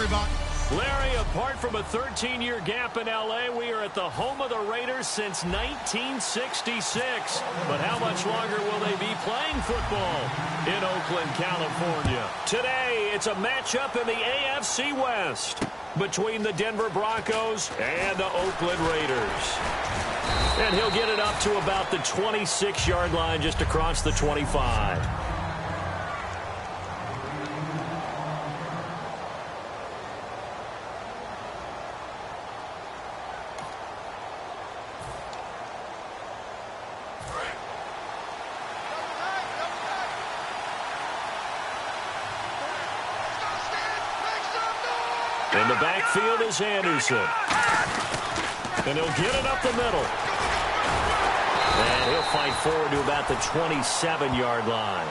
everybody. Larry, apart from a 13-year gap in L.A., we are at the home of the Raiders since 1966. But how much longer will they be playing football in Oakland, California? Today, it's a matchup in the AFC West between the Denver Broncos and the Oakland Raiders. And he'll get it up to about the 26-yard line just across the 25. In the backfield is Anderson. And he'll get it up the middle. And he'll fight forward to about the 27-yard line.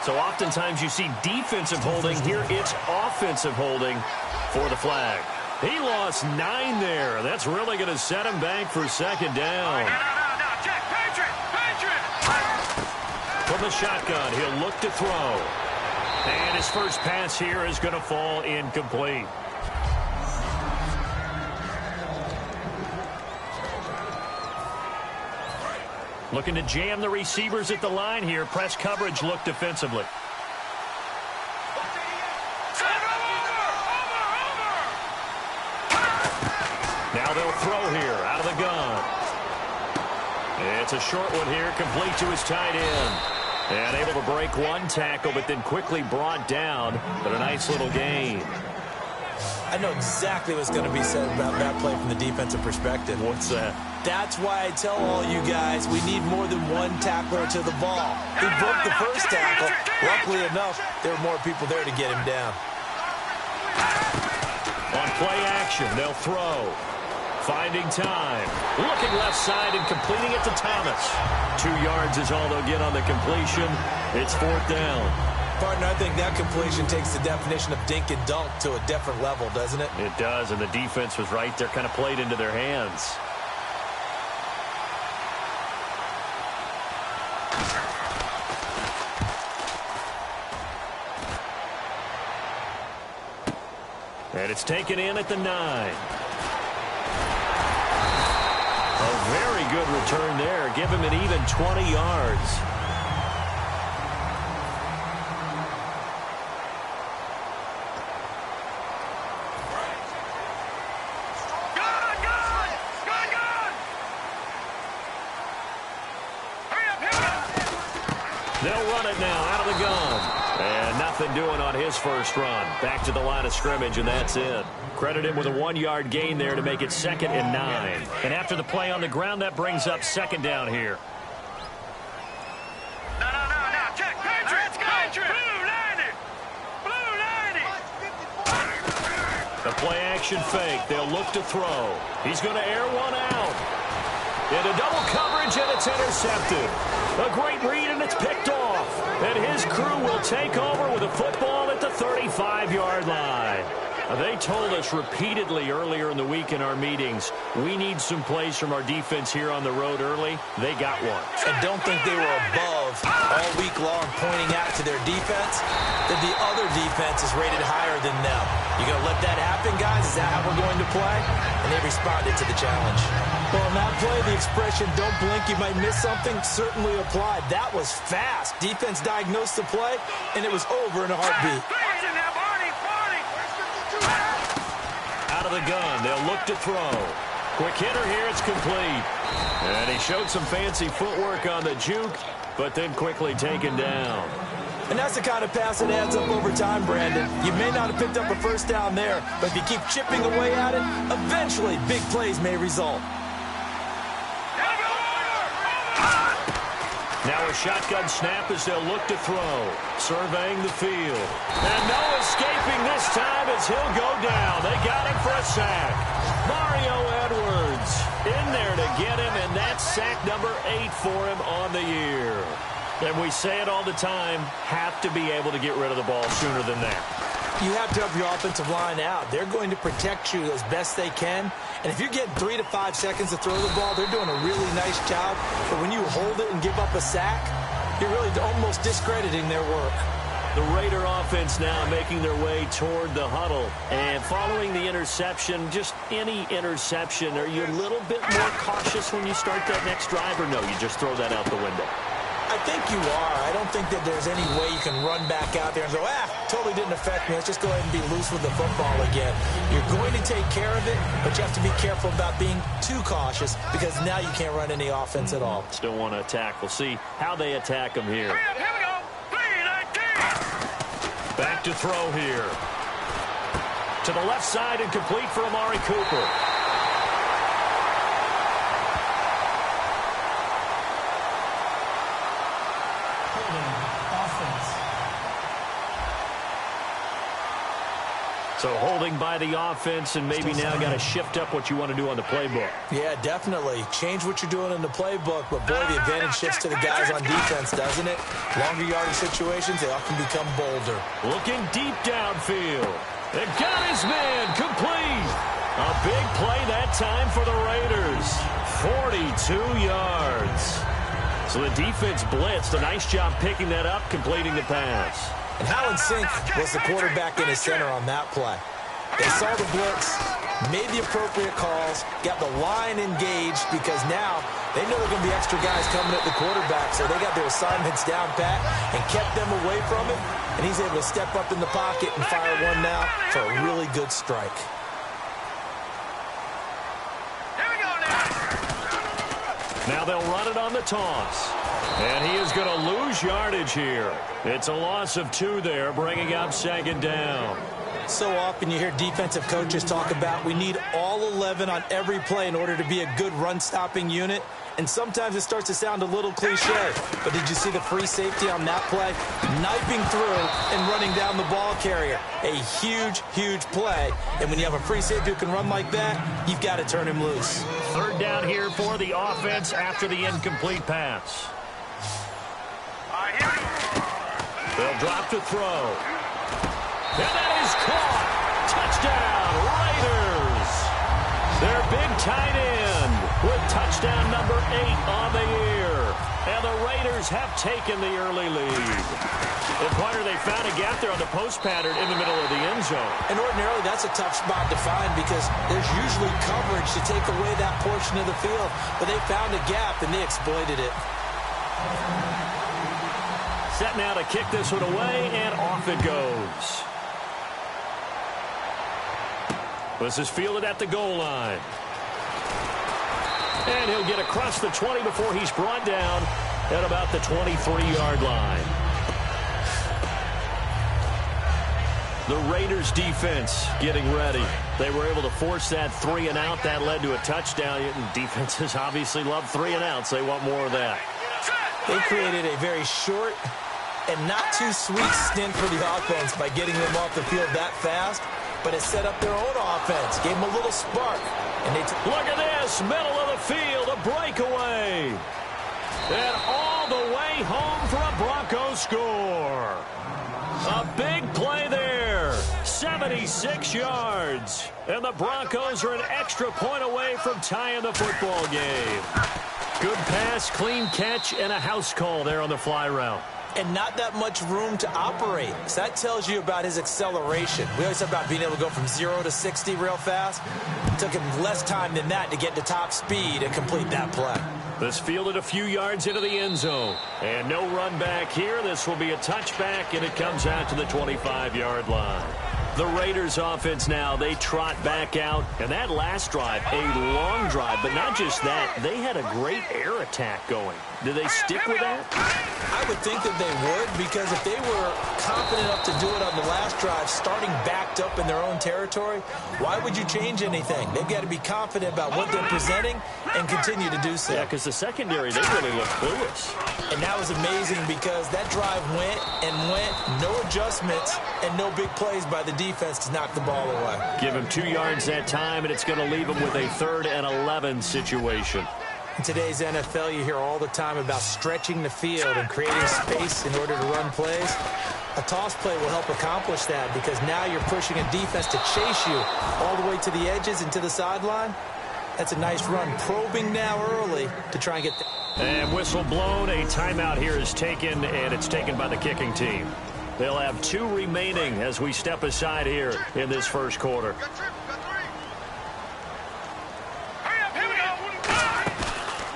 So oftentimes you see defensive holding. Here it's offensive holding for the flag. He lost 9 there. That's really going to set him back for second down. From the shotgun, he'll look to throw. And his first pass here is going to fall incomplete. Looking to jam the receivers at the line here. Press coverage look defensively. Now they'll throw here out of the gun. It's a short one here, complete to his tight end. And able to break one tackle, but then quickly brought down. But a nice little gain. I know exactly what's going to be said about that play from the defensive perspective. What's that? That's why I tell all you guys we need more than one tackler to the ball. He broke the first tackle. Luckily enough, there were more people there to get him down. On play action, they'll throw. Finding time. Looking left side and completing it to Thomas. 2 yards is all they'll get on the completion. It's 4th down. Partner, I think that completion takes the definition of dink and dunk to a different level, doesn't it? It does, and the defense was right there, kind of played into their hands. And it's taken in at the 9. A very good return there. Give him an even 20 yards. They'll run it now out of the gun. And nothing doing on his first run. Back to the line of scrimmage, and that's it. Credit him with a 1-yard gain there to make it 2nd and 9. And after the play on the ground, that brings up 2nd down here. No. Check. Patriots. Blue 90. The play action fake. They'll look to throw. He's going to air one out. Into double coverage, and it's intercepted. A great read, and it's picked off. And his crew will take over with a football at the 35-yard line. They told us repeatedly earlier in the week in our meetings, we need some plays from our defense here on the road early. They got one. I don't think they were above all week long pointing out to their defense that the other defense is rated higher than them. You going to let that happen, guys? Is that how we're going to play? And they responded to the challenge. Well, in that play, the expression, don't blink, you might miss something, certainly applied. That was fast. Defense diagnosed the play, and it was over in a heartbeat. Out of the gun, they'll look to throw. Quick hitter here, it's complete. And he showed some fancy footwork on the juke, but then quickly taken down. And that's the kind of pass that adds up over time, Brandon. You may not have picked up a first down there, but if you keep chipping away at it, eventually big plays may result. Now a shotgun snap as they'll look to throw. Surveying the field. And no escaping this time as he'll go down. They got him for a sack. Mario Edwards in there to get him, and that's sack number 8 for him on the year. And we say it all the time, have to be able to get rid of the ball sooner than that. You have to help your offensive line out. They're going to protect you as best they can. And if you're getting 3 to 5 seconds to throw the ball, they're doing a really nice job. But when you hold it and give up a sack, you're really almost discrediting their work. The Raider offense now making their way toward the huddle. And following the interception, just any interception, are you a little bit more cautious when you start that next drive, or no, you just throw that out the window? I think you are. I don't think that there's any way you can run back out there and go, totally didn't affect me. Let's just go ahead and be loose with the football again. You're going to take care of it, but you have to be careful about being too cautious because now you can't run any offense at all. Still want to attack. We'll see how they attack them here. Here we go. 3-19. Back to throw here. To the left side and complete for Amari Cooper. So holding by the offense, and maybe now got to shift up what you want to do on the playbook. Yeah, definitely. Change what you're doing in the playbook, but boy, the advantage shifts to the guys on defense, doesn't it? Longer yardage situations, they often become bolder. Looking deep downfield. And got his man complete. A big play that time for the Raiders. 42 yards. So the defense blitzed. A nice job picking that up, completing the pass. And how in sync was the quarterback in his center on that play? They saw the blitz, made the appropriate calls, got the line engaged because now they know there are going to be extra guys coming at the quarterback, so they got their assignments down pat and kept them away from it, and he's able to step up in the pocket and fire one now for a really good strike. Here we go now. Now they'll run it on the toss. And he is going to lose yardage here. It's a loss of 2 there, bringing up second down. So often you hear defensive coaches talk about we need all 11 on every play in order to be a good run-stopping unit. And sometimes it starts to sound a little cliche. But did you see the free safety on that play? Knifing through and running down the ball carrier. A huge, huge play. And when you have a free safety who can run like that, you've got to turn him loose. Third down here for the offense after the incomplete pass. They'll drop to throw. And that is caught. Touchdown, Raiders. Their big tight end with touchdown number 8 on the year. And the Raiders have taken the early lead. And partner, they found a gap there on the post pattern in the middle of the end zone. And ordinarily, that's a tough spot to find because there's usually coverage to take away that portion of the field. But they found a gap, and they exploited it. Set now to kick this one away, and off it goes. This is fielded at the goal line. And he'll get across the 20 before he's brought down at about the 23-yard line. The Raiders defense getting ready. They were able to force that 3-and-out. That led to a touchdown. Defenses obviously love 3-and-outs. They want more of that. They created a very short and not too sweet stint for the offense by getting them off the field that fast, but it set up their own offense, gave them a little spark. And look at this, middle of the field, a breakaway. And all the way home for a Broncos score. A big play there, 76 yards. And the Broncos are an extra point away from tying the football game. Good pass, clean catch, and a house call there on the fly route. And not that much room to operate. So that tells you about his acceleration. We always talk about being able to go from 0 to 60 real fast. It took him less time than that to get to top speed and complete that play. This fielded a few yards into the end zone. And no run back here. This will be a touchback, and it comes out to the 25-yard line. The Raiders offense now, they trot back out. And that last drive, a long drive, but not just that. They had a great air attack going. Do they stick with that? I would think that they would, because if they were confident enough to do it on the last drive, starting backed up in their own territory, why would you change anything? They've got to be confident about what they're presenting and continue to do so. Yeah, because the secondary, they really look clueless. And that was amazing because that drive went and went, no adjustments, and no big plays by the defense to knock the ball away. Give him 2 yards that time, and it's going to leave him with a 3rd and 11 situation. In today's NFL, you hear all the time about stretching the field and creating space in order to run plays. A toss play will help accomplish that because now you're pushing a defense to chase you all the way to the edges and to the sideline. That's a nice run. Probing now early to try and get And whistle blown. A timeout here is taken, and it's taken by the kicking team. They'll have 2 remaining as we step aside here in this first quarter.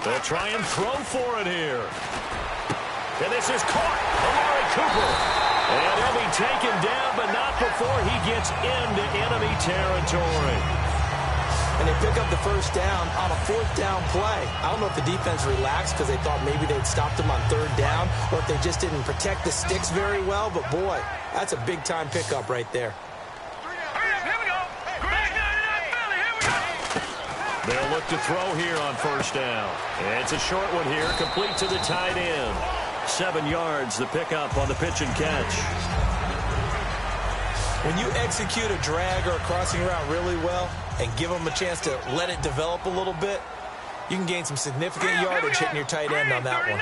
They'll try and throw for it here. And this is caught. Amari Cooper. And he'll be taken down, but not before he gets into enemy territory. And they pick up the first down on a 4th down play. I don't know if the defense relaxed because they thought maybe they'd stopped them on 3rd down or if they just didn't protect the sticks very well. But, boy, that's a big-time pickup right there. They'll look to throw here on 1st down. And it's a short one here, complete to the tight end. 7 yards, the pickup on the pitch and catch. When you execute a drag or a crossing route really well and give them a chance to let it develop a little bit, you can gain some significant yardage hitting your tight end on that one.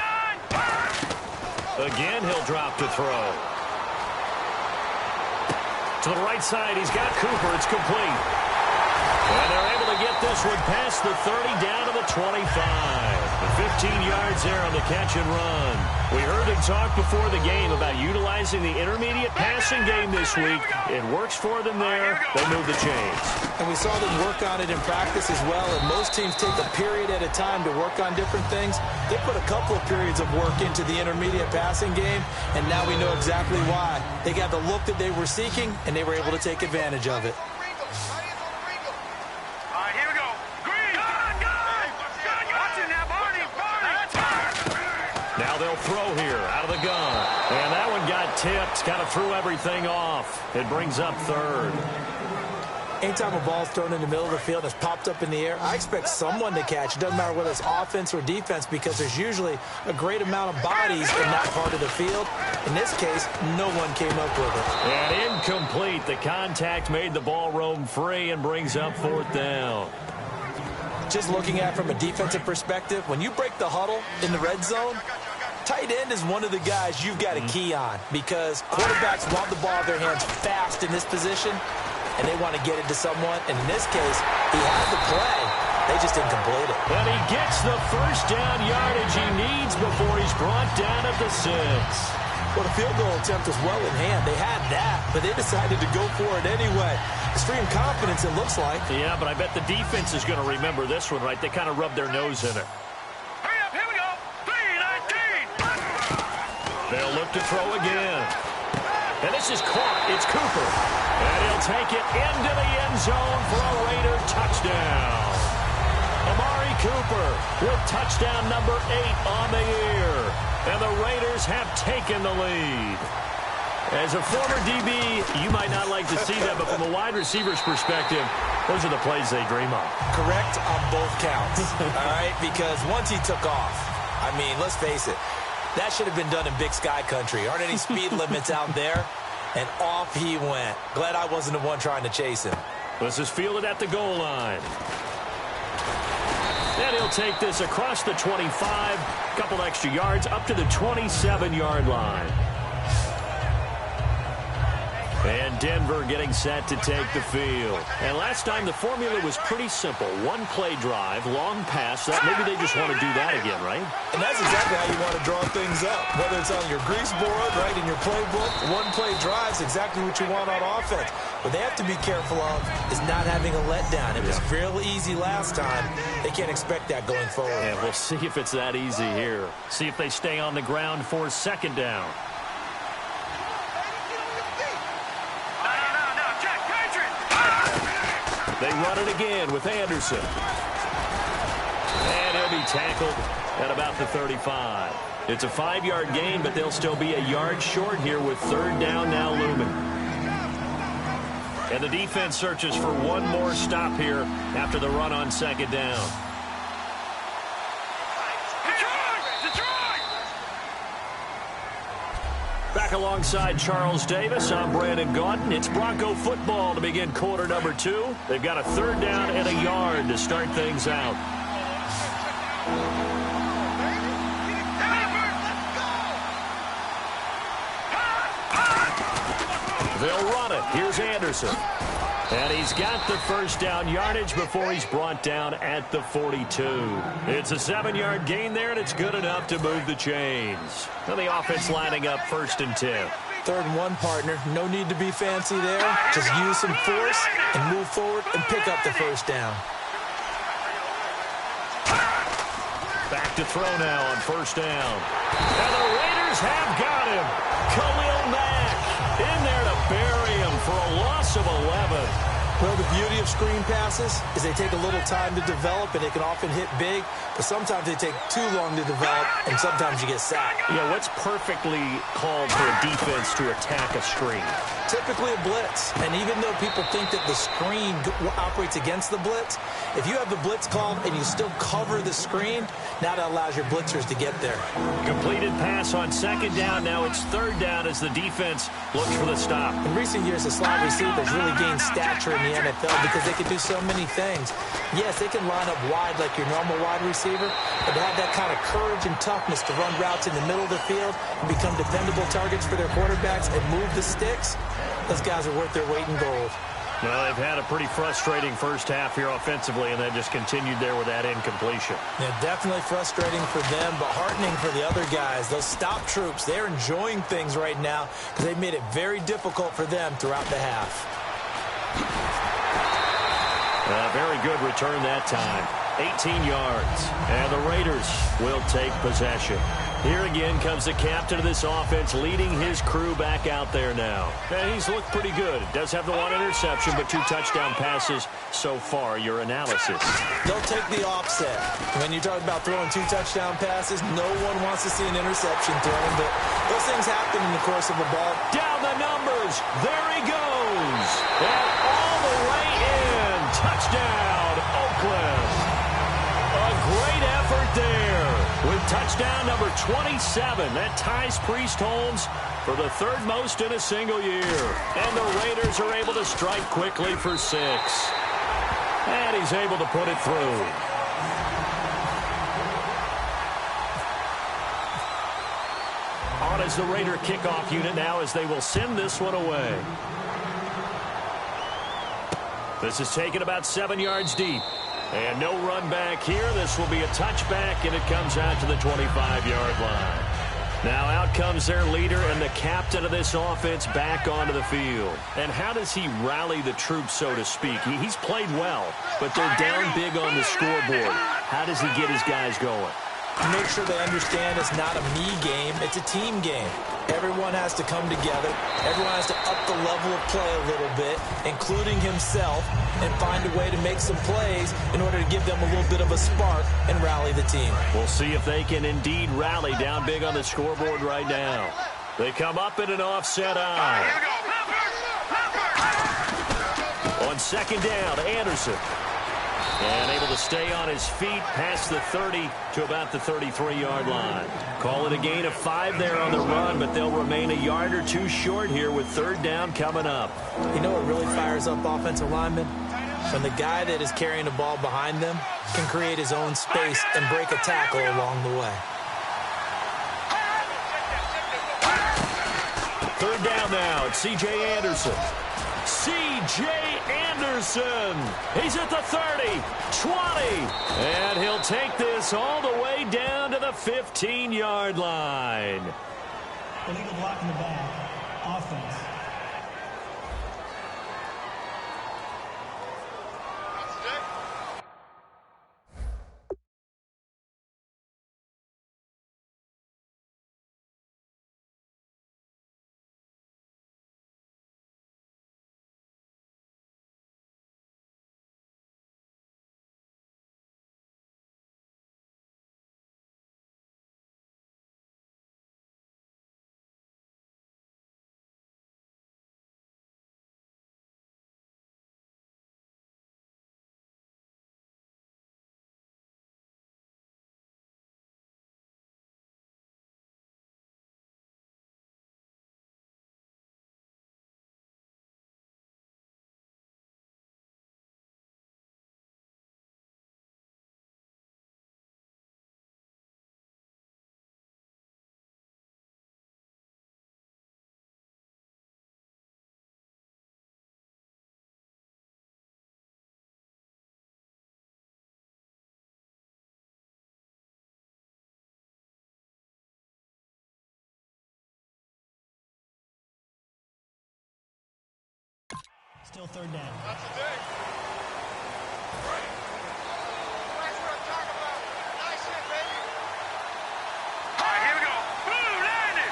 Again, he'll drop to throw. To the right side, he's got Cooper. It's complete. And they're able to get this one past the 30 down to the 25. 15 yards there on the catch and run. We heard him talk before the game about utilizing the intermediate passing game this week. It works for them there. They move the chains. And we saw them work on it in practice as well. And most teams take a period at a time to work on different things. They put a couple of periods of work into the intermediate passing game, and now we know exactly why. They got the look that they were seeking, and they were able to take advantage of it. Now they'll throw here out of the gun. And that one got tipped, kind of threw everything off. It brings up 3rd. Anytime a ball's thrown in the middle of the field and it's popped up in the air, I expect someone to catch. It doesn't matter whether it's offense or defense because there's usually a great amount of bodies in that part of the field. In this case, no one came up with it. And incomplete. The contact made the ball roam free and brings up 4th down. Just looking at it from a defensive perspective, when you break the huddle in the red zone, tight end is one of the guys you've got a key on because quarterbacks want the ball in their hands fast in this position, and they want to get it to someone. And in this case, he had the play. They just didn't complete it. And he gets the 1st down yardage he needs before he's brought down at the 6. Well, the field goal attempt was well in hand. They had that, but they decided to go for it anyway. Extreme confidence, it looks like. Yeah, but I bet the defense is going to remember this one, right? They kind of rubbed their nose in it. Hurry up, here we go. 3-19. They'll look to throw again. And this is caught. It's Cooper. And he'll take it into the end zone for a Raider touchdown. Amari Cooper with touchdown number 8 on the year. And the Raiders have taken the lead. As a former DB, you might not like to see that, but from a wide receiver's perspective, those are the plays they dream of. Correct on both counts, all right? Because once he took off, I mean, let's face it, that should have been done in Big Sky Country. Aren't any speed limits out there? And off he went. Glad I wasn't the one trying to chase him. This is fielded at the goal line. And he'll take this across the 25, a couple extra yards, up to the 27-yard line. And Denver getting set to take the field. And last time the formula was pretty simple. One play drive, long pass. That maybe they just want to do that again, right? And that's exactly how you want to draw things up. Whether it's on your grease board, right, in your playbook, one play drive is exactly what you want on offense. What they have to be careful of is not having a letdown. It was real easy last time. They can't expect that going forward. And we'll see if it's that easy here. See if they stay on the ground for 2nd down. They run it again with Anderson. And he'll be tackled at about the 35. It's a 5-yard gain, but they'll still be a yard short here with 3rd down now looming. And the defense searches for one more stop here after the run on 2nd down. Back alongside Charles Davis, I'm Brandon Gaudin. It's Bronco football to begin quarter number 2. They've got a 3rd down and a yard to start things out. They'll run it. Here's Anderson. And he's got the first down yardage before he's brought down at the 42. It's a 7-yard gain there, and it's good enough to move the chains. Now the offense lining up 1st and 10. 3rd and 1, partner. No need to be fancy there. Just use some force and move forward and pick up the first down. Back to throw now on 1st down. And the Raiders have got him. Khalil Mack in there to bury him for a loss of 11. Well, the beauty of screen passes is they take a little time to develop, and they can often hit big, but sometimes they take too long to develop, and sometimes you get sacked. Yeah, what's perfectly called for a defense to attack a screen? Typically a blitz, and even though people think that the screen operates against the blitz, if you have the blitz called and you still cover the screen, now that allows your blitzers to get there. Completed pass on 2nd down. Now it's 3rd down as the defense looks for the stop. In recent years, the slot receivers really gained stature in the NFL because they can do so many things. Yes, they can line up wide like your normal wide receiver, but to have that kind of courage and toughness to run routes in the middle of the field and become dependable targets for their quarterbacks and move the sticks, those guys are worth their weight in gold. Well, they've had a pretty frustrating first half here offensively, and that just continued there with that incompletion. Yeah, definitely frustrating for them, but heartening for the other guys. Those stop troops, they're enjoying things right now because they've made it very difficult for them throughout the half. Very good return that time. 18 yards. And the Raiders will take possession. Here again comes the captain of this offense leading his crew back out there now. And he's looked pretty good. Does have the 1 interception, but 2 touchdown passes so far. Your analysis. They'll take the offset. When you talk about throwing 2 touchdown passes, no one wants to see an interception thrown, but those things happen in the course of a ball. Down the numbers. There he goes. And all the way in. Touchdown, Oakland. A great effort there with touchdown number 27. That ties Priest Holmes for the 3rd most in a single year. And the Raiders are able to strike quickly for 6. And he's able to put it through. On as the Raider kickoff unit now as they will send this one away. This is taken about 7 yards deep. And no run back here. This will be a touchback, and it comes out to the 25-yard line. Now out comes their leader and the captain of this offense back onto the field. And how does he rally the troops, so to speak? He's played well, but they're down big on the scoreboard. How does he get his guys going? Make sure they understand it's not a me game, it's a team game. Everyone has to come together. Everyone has to up the level of play a little bit, including himself, and find a way to make some plays in order to give them a little bit of a spark and rally the team. We'll see if they can indeed rally down big on the scoreboard right now. They come up in an offset eye. On 2nd down, Anderson. And able to stay on his feet past the 30 to about the 33-yard line. Call it a gain of 5 there on the run, but they'll remain a yard or 2 short here with 3rd down coming up. You know what really fires up offensive linemen? When the guy that is carrying the ball behind them can create his own space and break a tackle along the way. 3rd down now. It's C.J. Anderson. C.J. Anderson. He's at the 30, 20, and he'll take this all the way down to the 15-yard line. Illegal block in the back. Offense. Still third down. That's the day. That's what I'm talking about. Nice hit, baby. All right, here we go. Blue landing.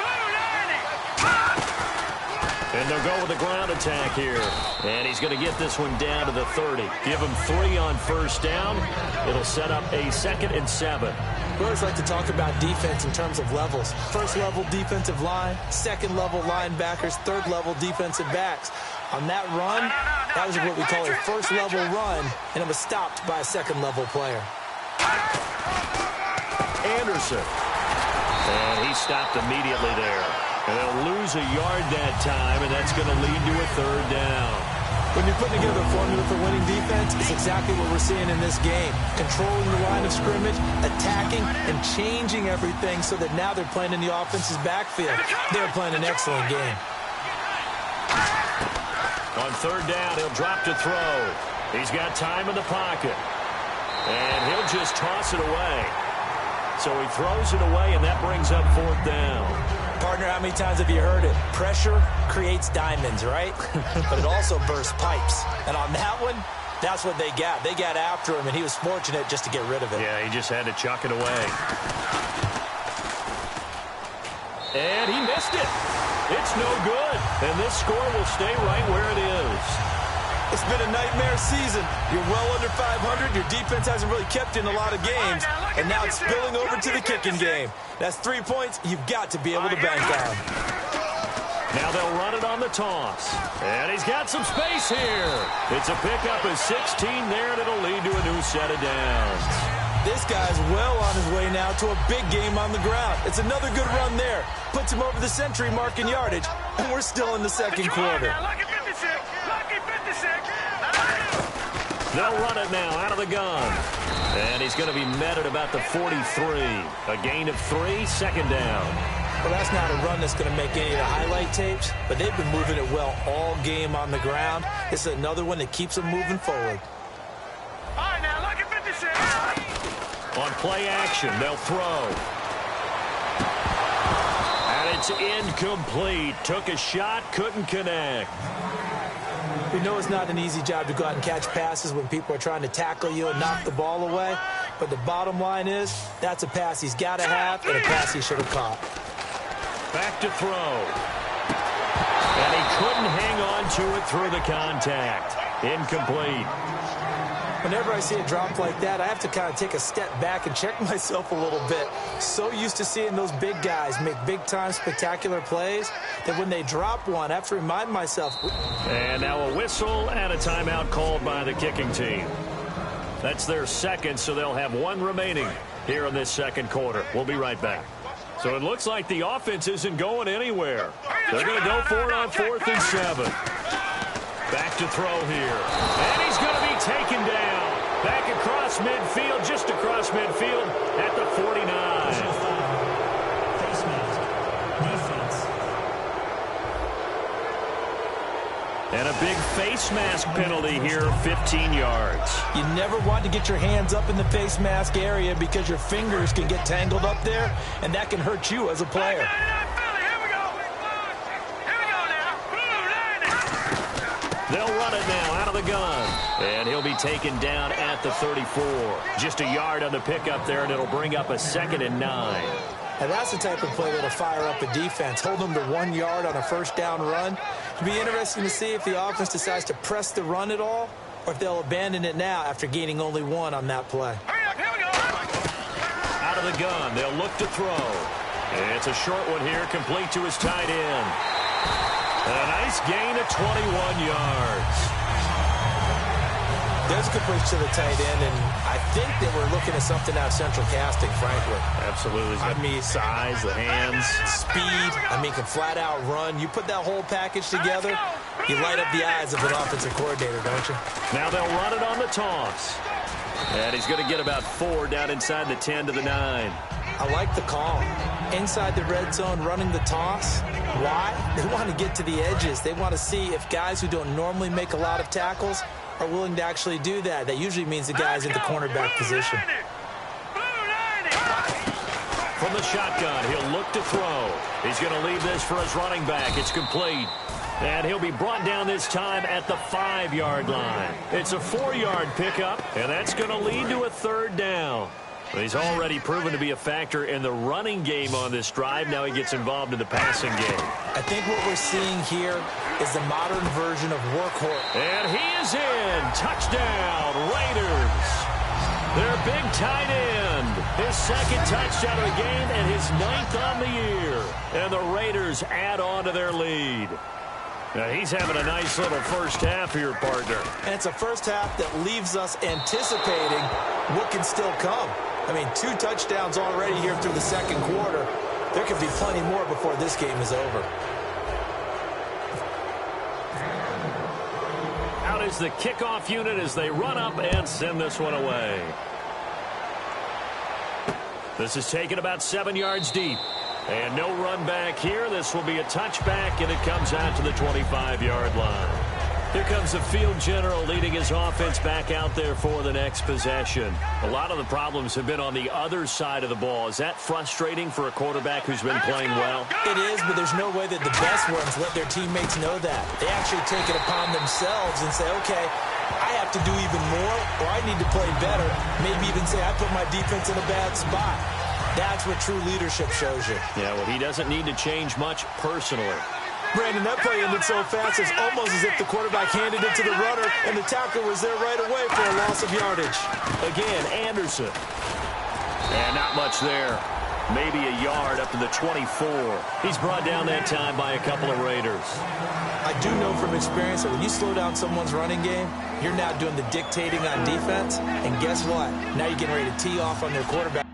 Blue landing. And they'll go with the ground attack here. And he's going to get this one down to the 30. Give him 3 on first down. It'll set up a 2nd and 7. We always like to talk about defense in terms of levels. First level defensive line, second level linebackers, third level defensive backs. On that run, that was what we call a first level run, and it was stopped by a second level player. Anderson. And he stopped immediately there. And they'll lose a yard that time, and that's going to lead to a 3rd down. When you're putting together a formula for winning defense, it's exactly what we're seeing in this game. Controlling the line of scrimmage, attacking, and changing everything so that now they're playing in the offense's backfield. They're playing an excellent game. On 3rd down, he'll drop to throw. He's got time in the pocket. And he'll just toss it away. So he throws it away, and that brings up 4th down. Partner, how many times have you heard it? Pressure creates diamonds, right? But it also bursts pipes. And on that one, that's what they got. They got after him, and he was fortunate just to get rid of it. Yeah, he just had to chuck it away. And he missed it. It's no good. And this score will stay right where it is. It's been a nightmare season. You're well under 500. Your defense hasn't really kept you in a lot of games. And now it's spilling over to the kicking game. That's 3 points you've got to be able to bank on. Now they'll run it on the toss. And he's got some space here. It's a pickup of 16 there, and it'll lead to a new set of downs. This guy's well on his way now to a big game on the ground. It's another good run there. Puts him over the century mark in yardage, and we're still in the second quarter. They'll run it now out of the gun. And he's going to be met at about the 43. A gain of 3, 2nd down. Well, that's not a run that's going to make any of the highlight tapes, but they've been moving it well all game on the ground. This is another one that keeps them moving forward. All right, now look at 56. On play action, they'll throw. And it's incomplete. Took a shot, couldn't connect. We know it's not an easy job to go out and catch passes when people are trying to tackle you and knock the ball away. But the bottom line is, that's a pass he's got to have and a pass he should have caught. Back to throw. And he couldn't hang on to it through the contact. Incomplete. Whenever I see a drop like that, I have to kind of take a step back and check myself a little bit. So used to seeing those big guys make big-time spectacular plays that when they drop one, I have to remind myself. And now a whistle and a timeout called by the kicking team. That's their 2nd, so they'll have 1 remaining here in this 2nd quarter. We'll be right back. So it looks like the offense isn't going anywhere. They're going to go for it on 4th and 7. Back to throw here. And he's going to be taken down. Back across midfield, just across midfield at the 49. Face mask. Defense. And a big face mask penalty here, 15 yards. You never want to get your hands up in the face mask area because your fingers can get tangled up there, and that can hurt you as a player. They'll run it now out of the gun. And he'll be taken down at the 34. Just a yard on the pickup there, and it'll bring up a 2nd and 9. And that's the type of play that'll fire up a defense. Hold them to 1 yard on a first down run. It'll be interesting to see if the offense decides to press the run at all, or if they'll abandon it now after gaining only 1 on that play. Out of the gun, they'll look to throw. It's a short one here, complete to his tight end. And a nice gain of 21 yards. There's a good push to the tight end, and I think that we're looking at something out of central casting, frankly. Absolutely. I mean, size, the hands, speed. I mean, can flat out run. You put that whole package together, you light up the eyes of an offensive coordinator, don't you? Now they'll run it on the toss. And he's going to get about 4 down inside the 10 to the 9. I like the call. Inside the red zone, running the toss. Why? They want to get to the edges. They want to see if guys who don't normally make a lot of tackles are willing to actually do that. That usually means the guy's in the cornerback position. From the shotgun, he'll look to throw. He's going to leave this for his running back. It's complete. And he'll be brought down this time at the 5-yard line. It's a 4-yard pickup, and that's going to lead to a 3rd down. He's already proven to be a factor in the running game on this drive. Now he gets involved in the passing game. I think what we're seeing here is the modern version of workhorse. And he is in. Touchdown, Raiders. Their big tight end. His 2nd touchdown of the game and his 9th on the year. And the Raiders add on to their lead. Now he's having a nice little first half here, partner. And it's a first half that leaves us anticipating what can still come. I mean, 2 touchdowns already here through the 2nd quarter. There could be plenty more before this game is over. Out is the kickoff unit as they run up and send this one away. This is taken about 7 yards deep. And no run back here. This will be a touchback, and it comes out to the 25-yard line. Here comes the field general leading his offense back out there for the next possession. A lot of the problems have been on the other side of the ball. Is that frustrating for a quarterback who's been playing well? It is, but there's no way that the best ones let their teammates know that. They actually take it upon themselves and say, okay, I have to do even more, or I need to play better. Maybe even say I put my defense in a bad spot. That's what true leadership shows you. Yeah, well, he doesn't need to change much personally. Brandon, that play ended so fast, it's almost as if the quarterback handed it to the runner, and the tackle was there right away for a loss of yardage. Again, Anderson. And not much there. Maybe a yard up to the 24. He's brought down that time by a couple of Raiders. I do know from experience that when you slow down someone's running game, you're now doing the dictating on defense, and guess what? Now you're getting ready to tee off on their quarterback.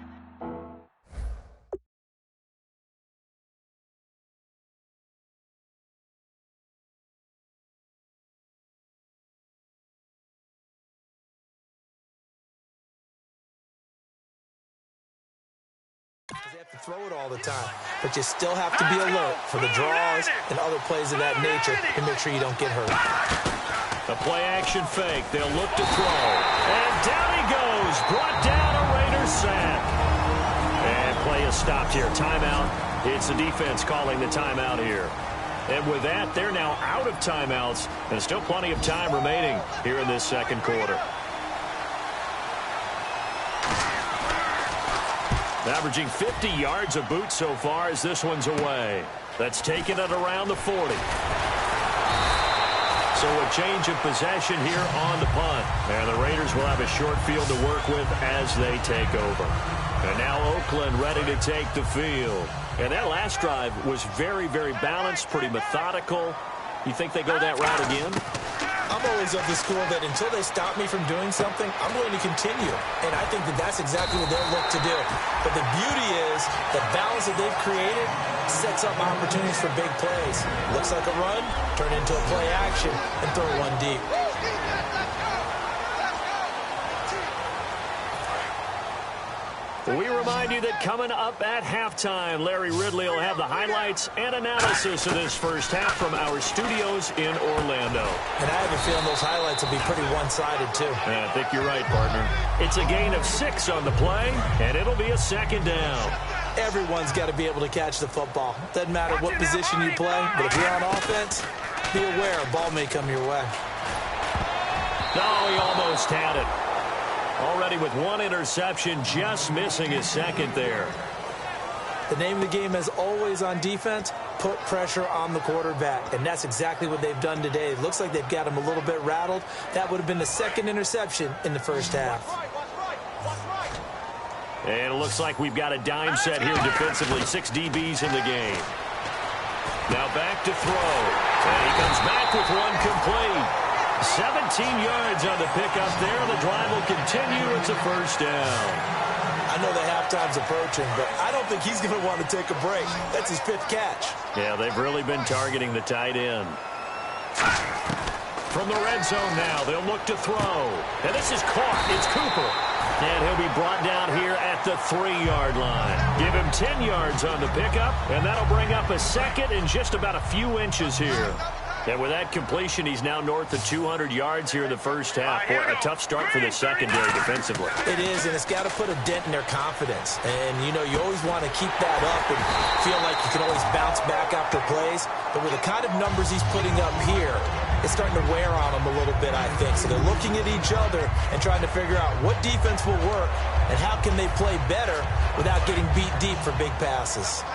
They have to throw it all the time, but you still have to be alert for the draws and other plays of that nature to make sure you don't get hurt. A play-action fake. They'll look to throw. And down he goes. Brought down a Raiders sack. And play is stopped here. Timeout. It's the defense calling the timeout here. And with that, they're now out of timeouts. And still plenty of time remaining here in this 2nd quarter. Averaging 50 yards a boot so far as this one's away. That's taken at around the 40. So a change of possession here on the punt. And the Raiders will have a short field to work with as they take over. And now Oakland ready to take the field. And that last drive was very, very balanced, pretty methodical. You think they go that route again? I'm always of the school that until they stop me from doing something, I'm going to continue. And I think that that's exactly what they'll look to do. But the beauty is the balance that they've created sets up opportunities for big plays. Looks like a run, turn into a play action, and throw one deep. We remind you that coming up at halftime, Larry Ridley will have the highlights and analysis of this first half from our studios in Orlando. And I have a feeling those highlights will be pretty one-sided, too. I think you're right, partner. It's a gain of 6 on the play, and it'll be a 2nd down. Everyone's got to be able to catch the football. Doesn't matter what position you play, but if you're on offense, be aware a ball may come your way. No, he almost had it. Already with 1 interception, just missing his 2nd there. The name of the game is always on defense, put pressure on the quarterback. And that's exactly what they've done today. It looks like they've got him a little bit rattled. That would have been the 2nd interception in the first half. And it looks like we've got a dime set here defensively. 6 DBs in the game. Now back to throw. And he comes back with 1 complete. 17 yards on the pickup there. The drive will continue. It's a first down. I know the halftime's approaching, but I don't think he's going to want to take a break. That's his 5th catch. Yeah, they've really been targeting the tight end. From the red zone now, they'll look to throw. And this is caught. It's Cooper. And he'll be brought down here at the 3-yard line. Give him 10 yards on the pickup, and that'll bring up a 2nd and just about a few inches here. And with that completion, he's now north of 200 yards here in the first half. Boy, a tough start for the secondary defensively. It is, and it's got to put a dent in their confidence. And, you know, you always want to keep that up and feel like you can always bounce back after plays. But with the kind of numbers he's putting up here, it's starting to wear on them a little bit, I think. So they're looking at each other and trying to figure out what defense will work and how can they play better without getting beat deep for big passes.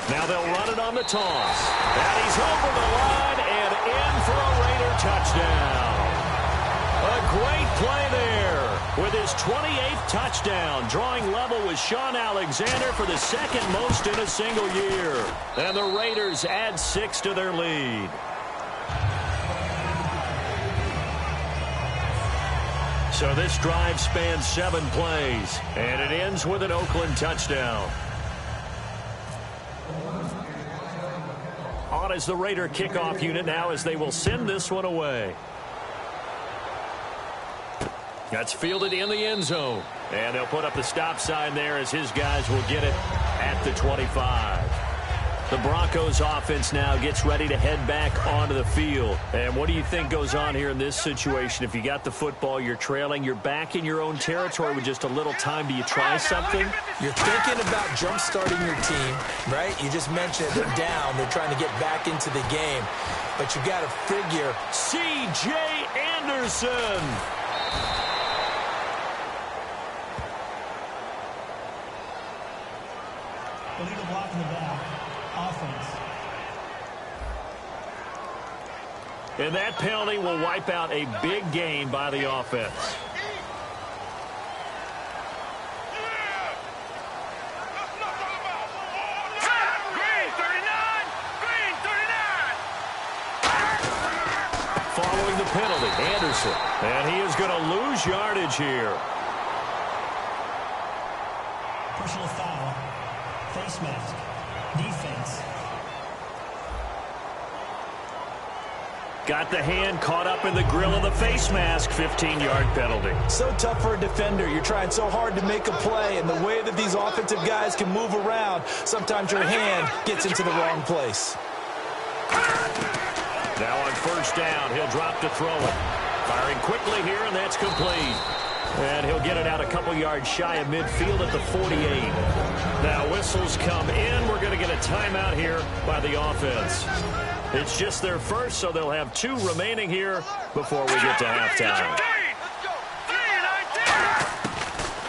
Now they'll run it on the toss. And he's over the line and in for a Raider touchdown. A great play there with his 28th touchdown, drawing level with Sean Alexander for the second most in a single year. And the Raiders add 6 to their lead. So this drive spans 7 plays, and it ends with an Oakland touchdown. On as the Raider kickoff unit now as they will send this one away. That's fielded in the end zone. And they'll put up the stop sign there as his guys will get it at the 25. The Broncos offense now gets ready to head back onto the field. And what do you think goes on here in this situation? If you got the football, you're trailing, you're back in your own territory with just a little time. Do you try something? You're thinking about jump-starting your team, right? You just mentioned they're down. They're trying to get back into the game. But you got to figure. C.J. Anderson. Illegal block in the back. Offense. And that penalty will wipe out a big gain by the offense. Following the penalty, Anderson. And he is going to lose yardage here. Personal foul. Face mask. Defense. Got the hand caught up in the grill of the face mask. 15-yard penalty. So tough for a defender. You're trying so hard to make a play, and the way that these offensive guys can move around, sometimes your hand gets into the wrong place. Now on first down, he'll drop to throw it. Firing quickly here, and that's complete. And he'll get it out a couple yards shy of midfield at the 48. Now whistles come in. We're going to get a timeout here by the offense. It's just their first, so they'll have 2 remaining here before we get to halftime.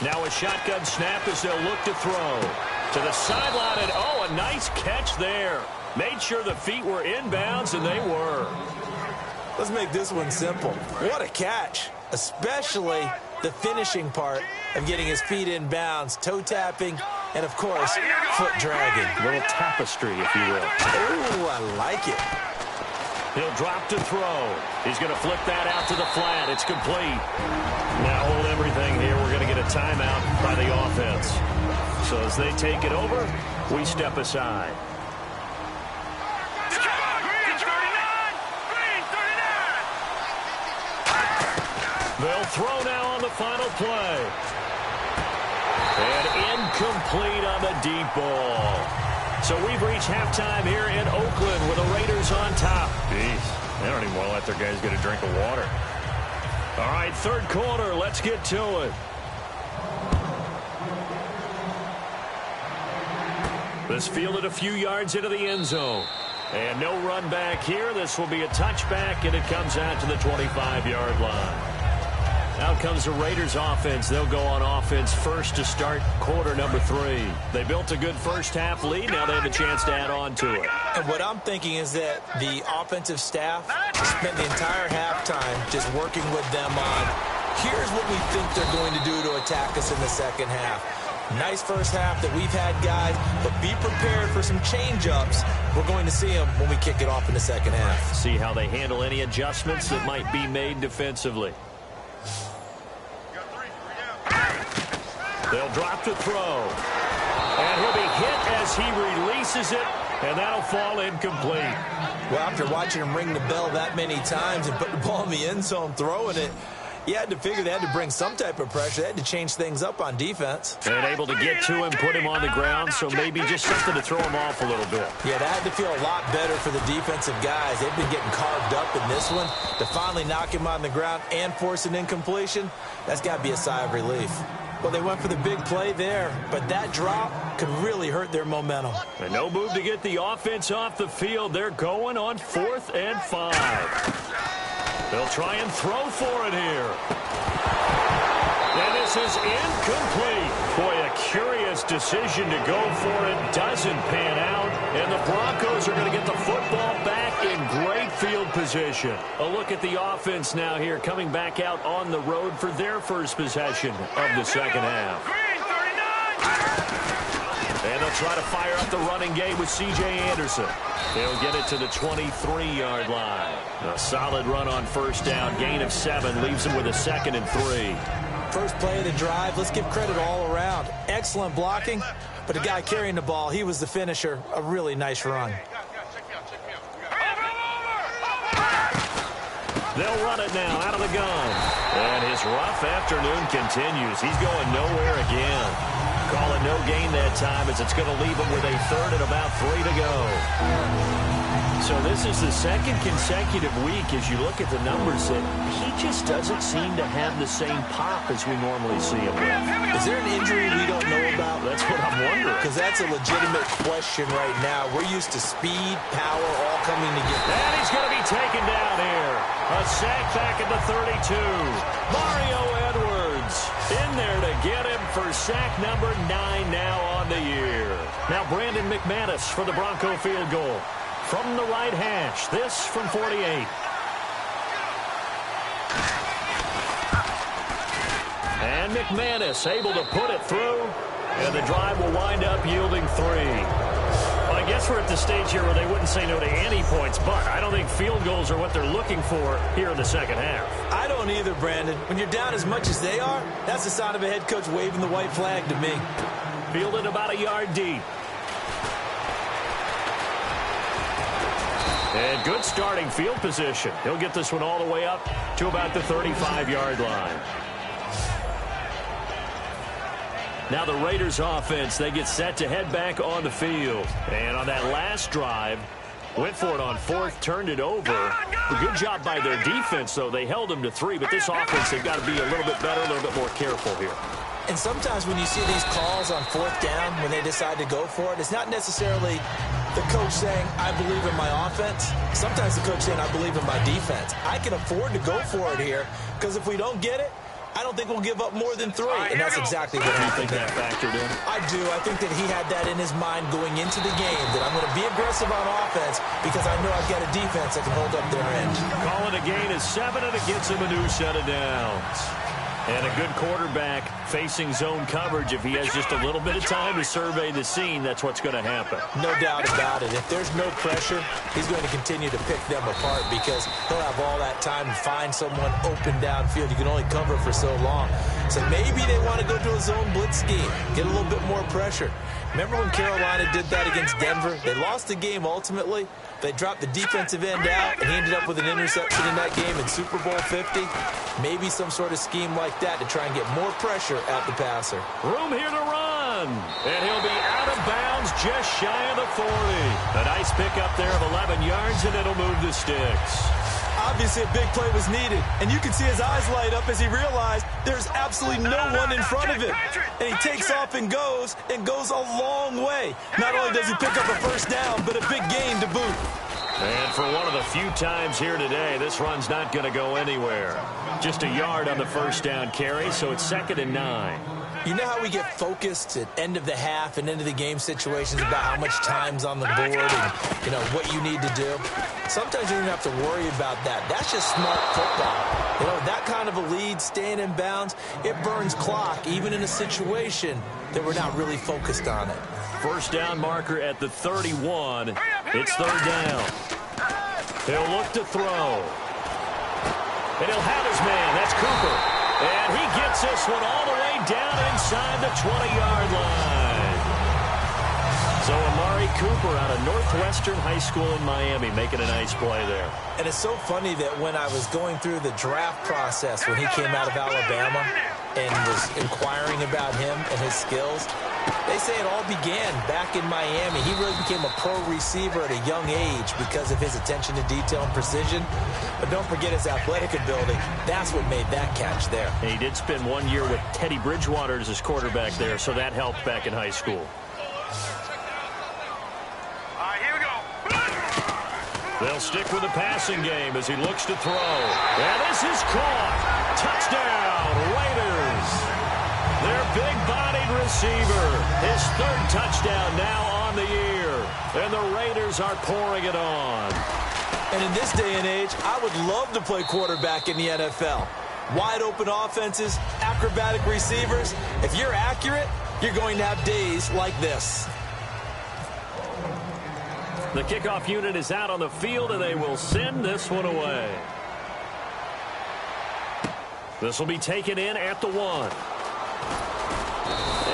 Now a shotgun snap as they'll look to throw. To the sideline, and oh, a nice catch there. Made sure the feet were inbounds, and they were. Let's make this one simple. What a catch, especially the finishing part of getting his feet in bounds, toe tapping, and of course, foot dragging. A little tapestry, if you will. Ooh, I like it. He'll drop to throw. He's going to flip that out to the flat. It's complete. Now hold everything here. We're going to get a timeout by the offense. So as they take it over, we step aside. They'll throw now on the final play. And incomplete on the deep ball. So we've reached halftime here in Oakland with the Raiders on top. Jeez, they don't even want to let their guys get a drink of water. All right, third quarter, let's get to it. This fielded a few yards into the end zone. And no run back here. This will be a touchback, and it comes out to the 25-yard line. Out comes the Raiders offense. They'll go on offense first to start quarter number 3. They built a good first half lead. Now they have a chance to add on to it. And what I'm thinking is that the offensive staff spent the entire halftime just working with them on, here's what we think they're going to do to attack us in the second half. Nice first half that we've had, guys, but be prepared for some change-ups. We're going to see them when we kick it off in the second half. See how they handle any adjustments that might be made defensively. They'll drop to throw. And he'll be hit as he releases it, and that'll fall incomplete. Well, after watching him ring the bell that many times and put the ball in the end zone, throwing it, You had to figure they had to bring some type of pressure. They had to change things up on defense. And able to get to him, put him on the ground, so maybe just something to throw him off a little bit. Yeah, that had to feel a lot better for the defensive guys. They've been getting carved up in this one. To finally knock him on the ground and force an incompletion, that's got to be a sigh of relief. Well, they went for the big play there, but that drop could really hurt their momentum. And no move to get the offense off the field. They're going on 4th and 5. They'll try and throw for it here. And this is incomplete. Boy, a curious decision to go for it. Doesn't pan out. And the Broncos are going to get the football back in great field position. A look at the offense now here, coming back out on the road for their first possession of the second half. And they'll try to fire up the running game with C.J. Anderson. He'll get it to the 23-yard line. A solid run on first down. Gain of 7 leaves him with a 2nd and 3. First play of the drive, let's give credit all around. Excellent blocking, but the guy carrying the ball, he was the finisher. A really nice run. They'll run it now out of the gun. And his rough afternoon continues. He's going nowhere again. Call it no gain that time as it's going to leave him with a 3rd and about 3 to go. So this is the second consecutive week as you look at the numbers that he just doesn't seem to have the same pop as we normally see him with. Is there an injury we don't know about? That's what I'm wondering. Because that's a legitimate question right now. We're used to speed, power, all coming together. And he's going to be taken down here. A sack back at the 32. Mario Edwards in there to get him for sack number 9 now on the year. Now Brandon McManus for the Bronco field goal. From the right hash, this from 48. And McManus able to put it through, and the drive will wind up yielding 3. Well, I guess we're at the stage here where they wouldn't say no to any points, but I don't think field goals are what they're looking for here in the second half. I don't either, Brandon. When you're down as much as they are, that's the sign of a head coach waving the white flag to me. Fielded about a yard deep. And good starting field position. He'll get this one all the way up to about the 35-yard line. Now the Raiders offense, they get set to head back on the field. And on that last drive, went for it on 4th, turned it over. A good job by their defense, though. They held them to 3, but this offense, they've got to be a little bit better, a little bit more careful here. And sometimes when you see these calls on 4th down, when they decide to go for it, it's not necessarily the coach saying, I believe in my offense. Sometimes the coach saying, I believe in my defense. I can afford to go for it here because if we don't get it, I don't think we'll give up more than 3. And that's exactly what happened. Do you think that factored in? I do. I think that he had that in his mind going into the game, that I'm going to be aggressive on offense because I know I've got a defense that can hold up their end. Calling a gain is 7, and it gets him a new set of downs. And a good quarterback facing zone coverage. If he has just a little bit of time to survey the scene, that's what's going to happen. No doubt about it. If there's no pressure, he's going to continue to pick them apart because he'll have all that time to find someone open downfield. You can only cover for so long. So maybe they want to go to a zone blitz scheme, get a little bit more pressure. Remember when Carolina did that against Denver? They lost the game ultimately. They dropped the defensive end out, and he ended up with an interception in that game in Super Bowl 50. Maybe some sort of scheme like that to try and get more pressure at the passer. Room here to run. And he'll be out of bounds just shy of the 40. A nice pickup there of 11 yards, and it'll move the sticks. Obviously, a big play was needed, and you can see his eyes light up as he realized there's absolutely no one in front of him. And he takes off and goes a long way. Not only does he pick up a first down, but a big gain to boot. And for one of the few times here today, this run's not going to go anywhere. Just a yard on the first down carry, so it's 2nd and 9. You know how we get focused at end of the half and into the game situations about how much time's on the board and, you know, what you need to do? Sometimes you don't have to worry about that. That's just smart football. You know, that kind of a lead, staying in bounds, it burns clock, even in a situation that we're not really focused on it. First down marker at the 31. It's 3rd down. He'll look to throw. And he'll have his man. That's Cooper. And he gets this one all the way down inside the 20-yard line. So So Amari Cooper out of Northwestern High School in Miami making a nice play there. And it's so funny that when I was going through the draft process when he came out of Alabama and was inquiring about him and his skills, they say it all began back in Miami. He really became a pro receiver at a young age because of his attention to detail and precision. But don't forget his athletic ability. That's what made that catch there. And he did spend 1 year with Teddy Bridgewater as his quarterback there, so that helped back in high school. Here we go. They'll stick with the passing game as he looks to throw. And this is caught. Touchdown, Raiders. Their big-bodied receiver. His third touchdown now on the year. And the Raiders are pouring it on. And in this day and age, I would love to play quarterback in the NFL. Wide open offenses, acrobatic receivers. If you're accurate, you're going to have days like this. The kickoff unit is out on the field, and they will send this one away. This will be taken in at the 1.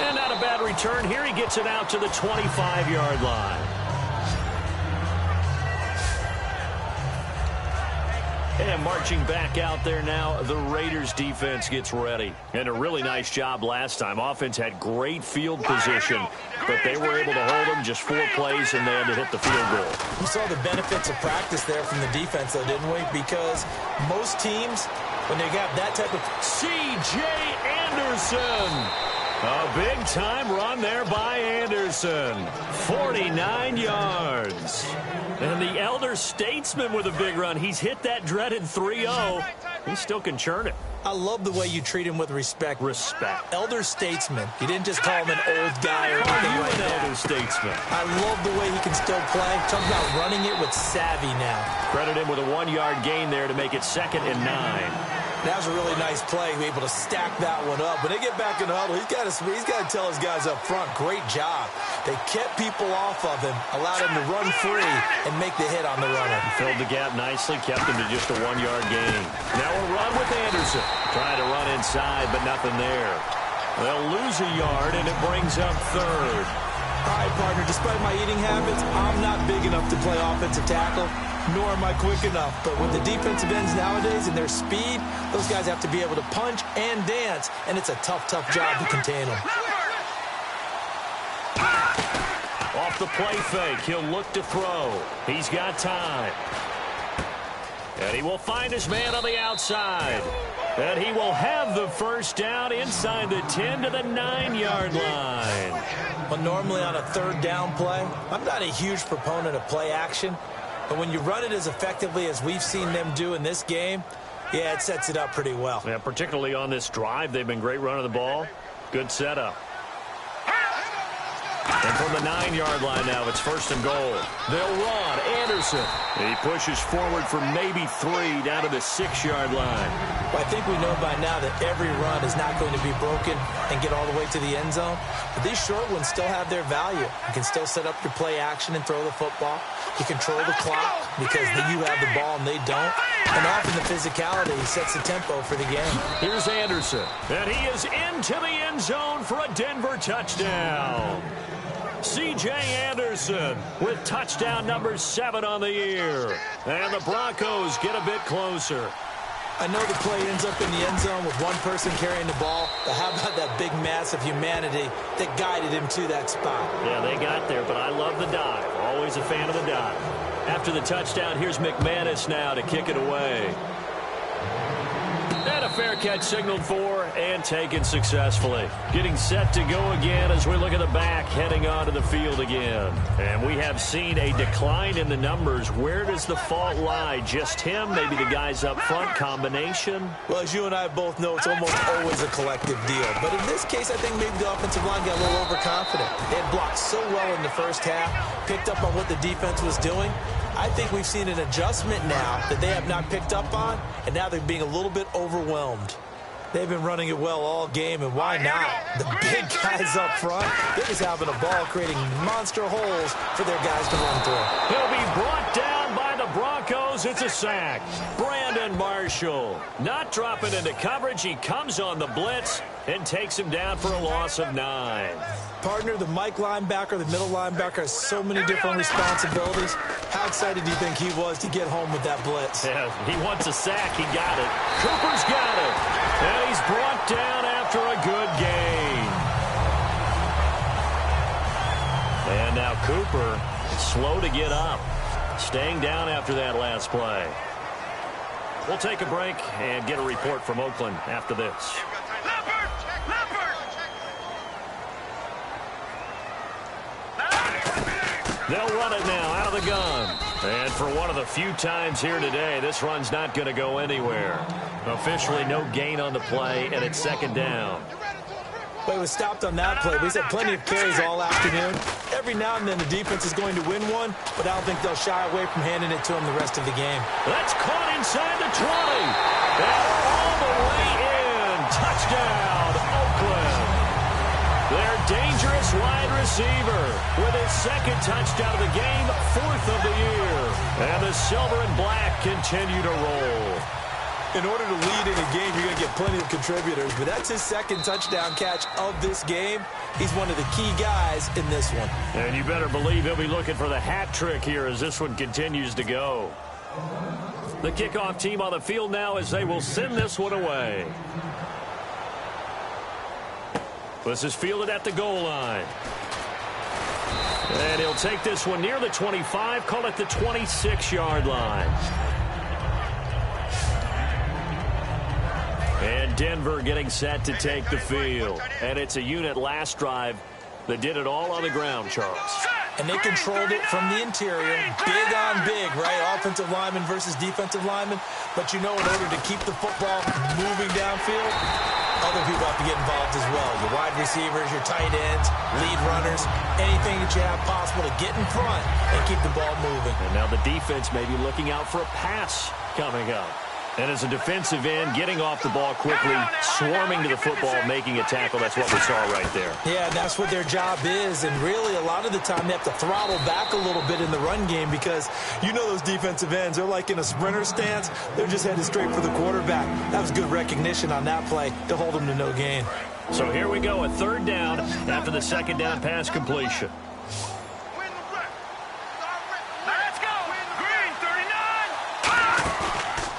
And not a bad return here. He gets it out to the 25-yard line. And marching back out there now, the Raiders defense gets ready. And a really nice job last time. Offense had great field position, but they were able to hold them just 4 plays, and they had to hit the field goal. We saw the benefits of practice there from the defense, though, didn't we? Because most teams, when they got that type of... C.J. Anderson. A big-time run there by Anderson. 49 yards. And the elder statesman with a big run. He's hit that dreaded 3-0. He still can churn it. I love the way you treat him with respect. Respect. Elder statesman. You didn't just call him an old guy or anything like that. Elder statesman. I love the way he can still play. Talk about running it with savvy now. Credit him with a 1-yard gain there to make it 2nd and 9. That was a really nice play. He was able to stack that one up. When they get back in the huddle, he's got to tell his guys up front, great job. They kept people off of him, allowed him to run free and make the hit on the runner. He filled the gap nicely, kept him to just a 1-yard gain. Now a run with Anderson. Trying to run inside, but nothing there. They'll lose a yard, and it brings up 3rd. All right, partner, despite my eating habits, I'm not big enough to play offensive tackle, nor am I quick enough. But with the defensive ends nowadays and their speed, those guys have to be able to punch and dance, and it's a tough, tough job to contain them. Off the play fake, he'll look to throw. He's got time. And he will find his man on the outside. And he will have the first down inside the 10 to the 9-yard line. Well, normally on a 3rd down play, I'm not a huge proponent of play action. But when you run it as effectively as we've seen them do in this game, yeah, it sets it up pretty well. Yeah, particularly on this drive, they've been great running the ball. Good setup. And from the 9-yard line now, it's 1st and goal. They'll run. Anderson. He pushes forward for maybe 3 down to the 6-yard line. Well, I think we know by now that every run is not going to be broken and get all the way to the end zone. But these short ones still have their value. You can still set up your play action and throw the football. You control the clock because you have the ball and they don't. And often the physicality sets the tempo for the game. Here's Anderson. And he is into the end zone for a Denver touchdown. C.J. Anderson with touchdown number 7 on the year. And the Broncos get a bit closer. I know the play ends up in the end zone with one person carrying the ball, but how about that big mass of humanity that guided him to that spot? Yeah, they got there, but I love the dive. Always a fan of the dive. After the touchdown, here's McManus now to kick it away. And a fair catch signaled for and taken successfully. Getting set to go again as we look at the back heading onto the field again. And we have seen a decline in the numbers. Where does the fault lie? Just him? Maybe the guys up front? Combination? Well, as you and I both know, it's almost always a collective deal. But in this case, I think maybe the offensive line got a little overconfident. They had blocked so well in the first half, picked up on what the defense was doing. I think we've seen an adjustment now that they have not picked up on, and now they're being a little bit overwhelmed. They've been running it well all game, and why not? The big guys up front, they're just having a ball, creating monster holes for their guys to run through. He'll be brought down by the Broncos. It's a sack. Brand Brandon Marshall. Not dropping into coverage. He comes on the blitz and takes him down for a loss of 9. Partner, the Mike linebacker, the middle linebacker has so many different responsibilities. How excited do you think he was to get home with that blitz? Yeah, he wants a sack. He got it. Cooper's got it. And he's brought down after a good gain. And now Cooper, slow to get up. Staying down after that last play. We'll take a break and get a report from Oakland after this. They'll run it now out of the gun. And for one of the few times here today, this run's not going to go anywhere. Officially no gain on the play, and it's second down. Well, he was stopped on that play. He's had plenty of carries all afternoon. Every now and then the defense is going to win one, but I don't think they'll shy away from handing it to him the rest of the game. That's caught inside the 20. And all the way in. Touchdown, Oakland. Their dangerous wide receiver with his second touchdown of the game, 4th of the year. And the silver and black continue to roll. In order to lead in a game, you're going to get plenty of contributors, but that's his second touchdown catch of this game. He's one of the key guys in this one. And you better believe he'll be looking for the hat trick here as this one continues to go. The kickoff team on the field now as they will send this one away. This is fielded at the goal line. And he'll take this one near the 25, call it the 26-yard line. And Denver getting set to take the field. And it's a unit last drive that did it all on the ground, Charles. And they controlled it from the interior, big on big, right? Offensive lineman versus defensive lineman. But you know, in order to keep the football moving downfield, other people have to get involved as well. Your wide receivers, your tight ends, lead runners, anything that you have possible to get in front and keep the ball moving. And now the defense may be looking out for a pass coming up. And as a defensive end, getting off the ball quickly, swarming to the football, making a tackle, that's what we saw right there. Yeah, that's what their job is. And really, a lot of the time, they have to throttle back a little bit in the run game because you know those defensive ends, they're like in a sprinter stance. They're just headed straight for the quarterback. That was good recognition on that play to hold them to no gain. So here we go, a third down after the second down pass completion.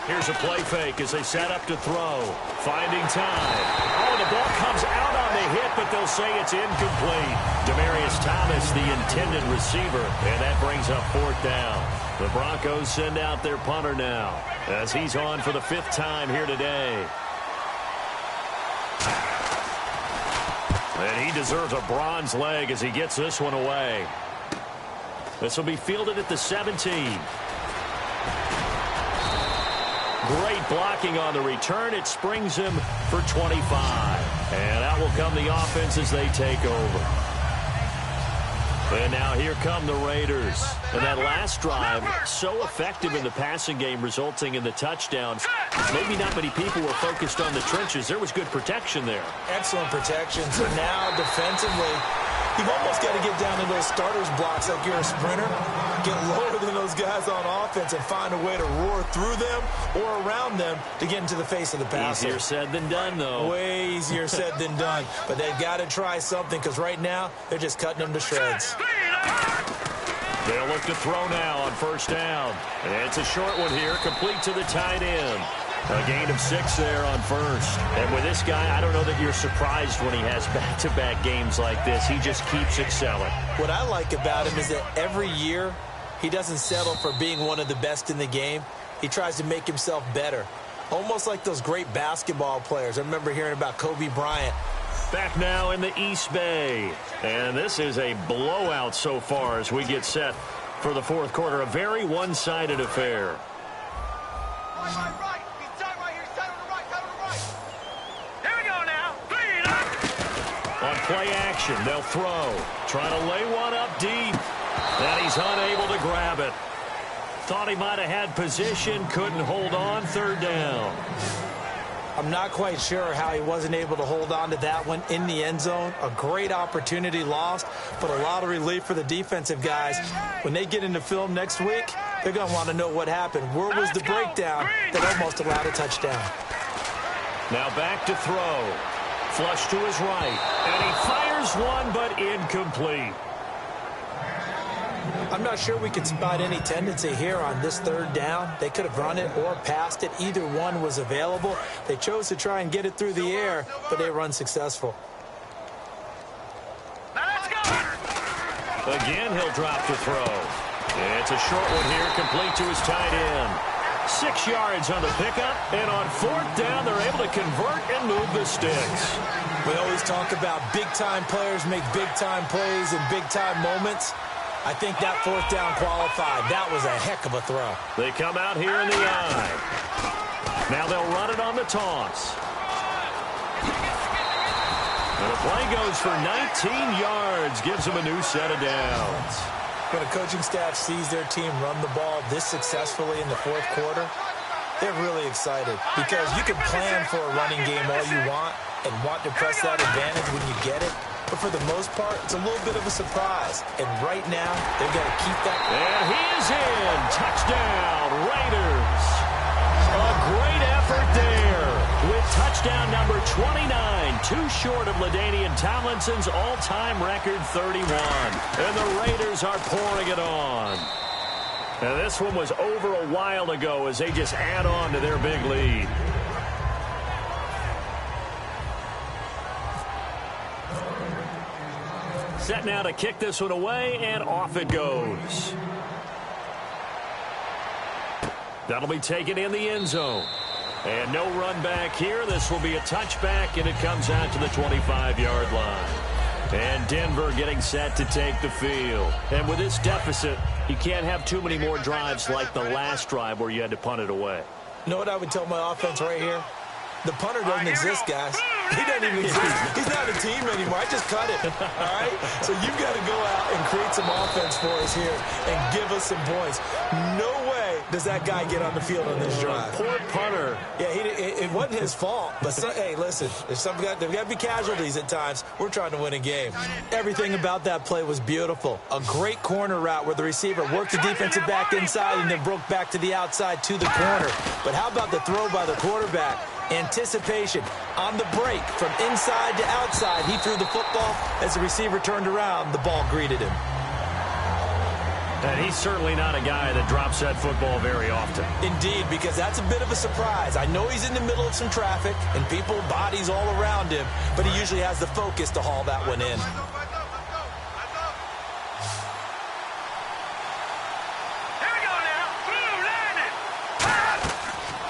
Here's a play fake as they set up to throw. Finding time. Oh, the ball comes out on the hit, but they'll say it's incomplete. Demaryius Thomas, the intended receiver, and that brings up 4th down. The Broncos send out their punter now as he's on for the 5th time here today. And he deserves a bronze leg as he gets this one away. This will be fielded at the 17. Great blocking on the return. It springs him for 25. And out will come the offense as they take over. And now here come the Raiders. And that last drive, so effective in the passing game, resulting in the touchdowns. Maybe not many people were focused on the trenches. There was good protection there. Excellent protection. So now defensively, you've almost got to get down to those starters blocks like you're a sprinter. Get lower than those guys on offense and find a way to roar through them or around them to get into the face of the passer. Easier said than done, though. Way easier said than done. But they've got to try something because right now they're just cutting them to shreds. They'll look to throw now on 1st down. And it's a short one here, complete to the tight end. A gain of 6 there on 1st. And with this guy, I don't know that you're surprised when he has back-to-back games like this. He just keeps excelling. What I like about him is that every year he doesn't settle for being one of the best in the game. He tries to make himself better. Almost like those great basketball players. I remember hearing about Kobe Bryant. Back now in the East Bay. And this is a blowout so far as we get set for the 4th quarter. A very one-sided affair. On play action, they'll throw. Trying to lay one up deep. And he's unable to grab it. Thought he might have had position, couldn't hold on. 3rd down. I'm not quite sure how he wasn't able to hold on to that one in the end zone. A great opportunity lost, but a lot of relief for the defensive guys. When they get into film next week, They're going to want to know what happened. Where was the breakdown that almost allowed a touchdown? Now back to throw. Flush to his right. And he fires one, but incomplete. I'm not sure we could spot any tendency here on this third down. They could have run it or passed it. Either one was available. They chose to try and get it through the air, but they were unsuccessful. Again, he'll drop to throw. It's a short one here, complete to his tight end. 6 yards on the pickup, and on fourth down, they're able to convert and move the sticks. We always talk about big-time players make big-time plays in big-time moments. I think that fourth down qualified. That was a heck of a throw. They come out here in the eye. Now they'll run it on the toss. And the play goes for 19 yards, gives them a new set of downs. When a coaching staff sees their team run the ball this successfully in the fourth quarter, they're really excited because you can plan for a running game all you want and want to press that advantage when you get it. But for the most part, it's a little bit of a surprise. And right now, they've got to keep that. And he is in. Touchdown, Raiders. A great effort there with touchdown number 29, too short of LaDainian Tomlinson's all-time record 31. And the Raiders are pouring it on. And this one was over a while ago as they just add on to their big lead. Set now to kick this one away, and off it goes. That'll be taken in the end zone. And no run back here. This will be a touchback, and it comes out to the 25-yard line. And Denver getting set to take the field. And with this deficit, you can't have too many more drives like the last drive where you had to punt it away. You know what I would tell my offense right here? The punter doesn't exist, guys. He doesn't even exist. He's not a team anymore. I just cut it. All right? So you've got to go out and create some offense for us here and give us some points. No way does that guy get on the field on this drive. Poor punter. Yeah, it wasn't his fault. But, hey, listen, there's got to be casualties at times. We're trying to win a game. Everything about that play was beautiful. A great corner route where the receiver worked the defensive back inside and then broke back to the outside to the corner. But how about the throw by the quarterback? Anticipation on the break from inside to outside. He threw the football. As the receiver turned around, the ball greeted him. And he's certainly not a guy that drops that football very often. Indeed, because that's a bit of a surprise. I know he's in the middle of some traffic and people, bodies all around him, but he usually has the focus to haul that one in.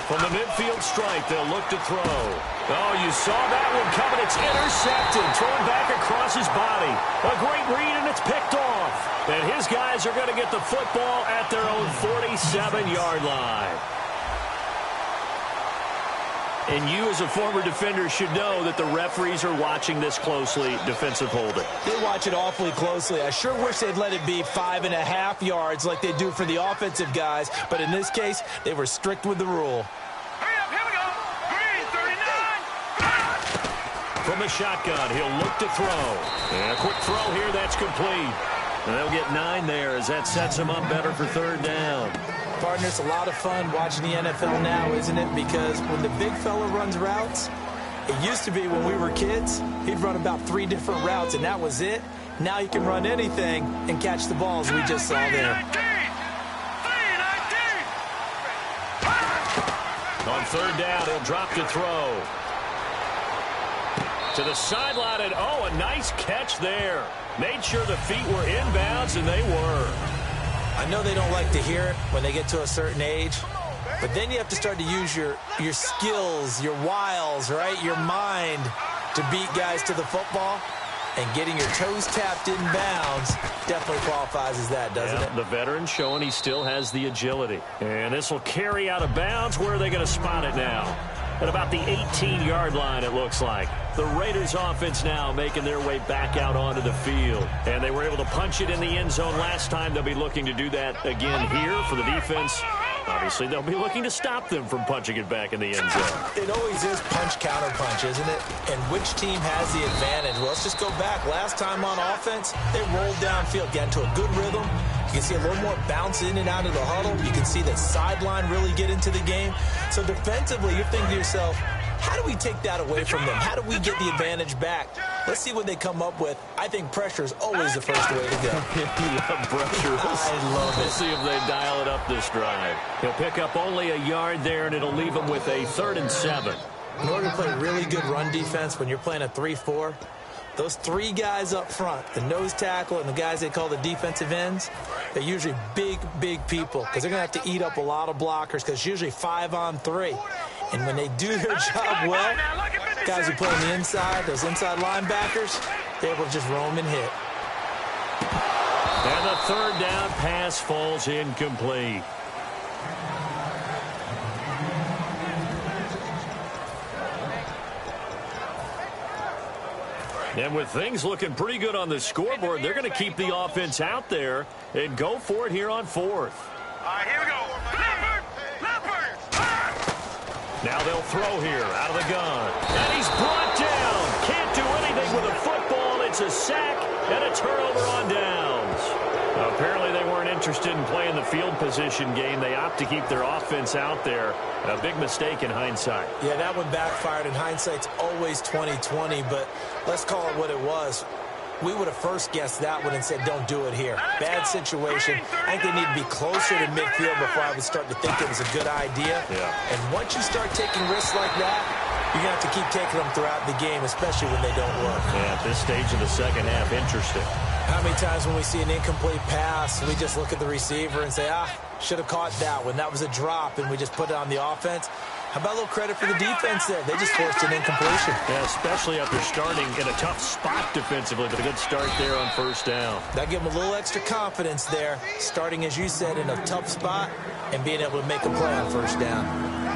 From the midfield stripe, they'll look to throw. Oh, you saw that one coming. It's intercepted. Thrown back across his body. A great read, and it's picked off. And his guys are going to get the football at their own 47-yard line. And you, as a former defender, should know that the referees are watching this closely, defensive holding. They watch it awfully closely. I sure wish they'd let it be 5.5 yards like they do for the offensive guys. But in this case, they were strict with the rule. Hurry up, here we go. Green, 39. From the shotgun, he'll look to throw. And a quick throw here, that's complete. And they'll get 9 there as that sets them up better for third down. Partner, it's a lot of fun watching the NFL now, isn't it? Because when the big fella runs routes, it used to be when we were kids, he'd run about 3 different routes, and that was it. Now he can run anything and catch the balls we just saw there. On third down, he'll drop to throw. To the sideline, and oh, a nice catch there. Made sure the feet were inbounds, and they were. I know they don't like to hear it when they get to a certain age, but then you have to start to use your skills, your wiles, right, your mind to beat guys to the football. And getting your toes tapped in bounds definitely qualifies as that, doesn't it? The veteran showing he still has the agility. And this will carry out of bounds. Where are they going to spot it now? At about the 18-yard line, it looks like. The Raiders offense now making their way back out onto the field. And they were able to punch it in the end zone last time. They'll be looking to do that again here for the defense. Obviously, they'll be looking to stop them from punching it back in the end zone. It always is punch-counter-punch, isn't it? And which team has the advantage? Well, let's just go back. Last time on offense, they rolled downfield, got into a good rhythm. You can see a little more bounce in and out of the huddle. You can see that sideline really get into the game. So defensively, you're thinking to yourself, how do we take that away from them? How do we get the advantage back? Let's see what they come up with. I think pressure is always the first way to go. Pressure. I love it. We'll see if they dial it up this drive. He'll pick up only a yard there, and it'll leave him with a 3rd and 7. In order to play really good run defense when you're playing a 3-4, those 3 guys up front, the nose tackle and the guys they call the defensive ends, they're usually big, big people because they're going to have to eat up a lot of blockers because it's usually 5-on-3. And when they do their job well, guys who play on the inside, those inside linebackers, they're able to just roam and hit. And the 3rd down pass falls incomplete. And with things looking pretty good on the scoreboard, they're going to keep the offense out there and go for it here on 4th. All right, here we go. Now they'll throw here out of the gun. And he's brought down. Can't do anything with a football. It's a sack and a turnover on downs. Apparently they weren't interested in playing the field position game. They opt to keep their offense out there. A big mistake in hindsight. Yeah, that one backfired. In hindsight's always 20/20, but let's call it what it was. We would have first guessed that one and said, don't do it here. Bad situation. I think they need to be closer to midfield before I would start to think it was a good idea. Yeah. And once you start taking risks like that, you're going to have to keep taking them throughout the game, especially when they don't work. Yeah, at this stage of the second half, interesting. How many times when we see an incomplete pass, we just look at the receiver and say, should have caught that one. That was a drop, and we just put it on the offense. How about a little credit for the defense there? They just forced an incompletion. Yeah, especially after starting in a tough spot defensively, but a good start there on 1st down. That gave them a little extra confidence there, starting, as you said, in a tough spot and being able to make a play on 1st down.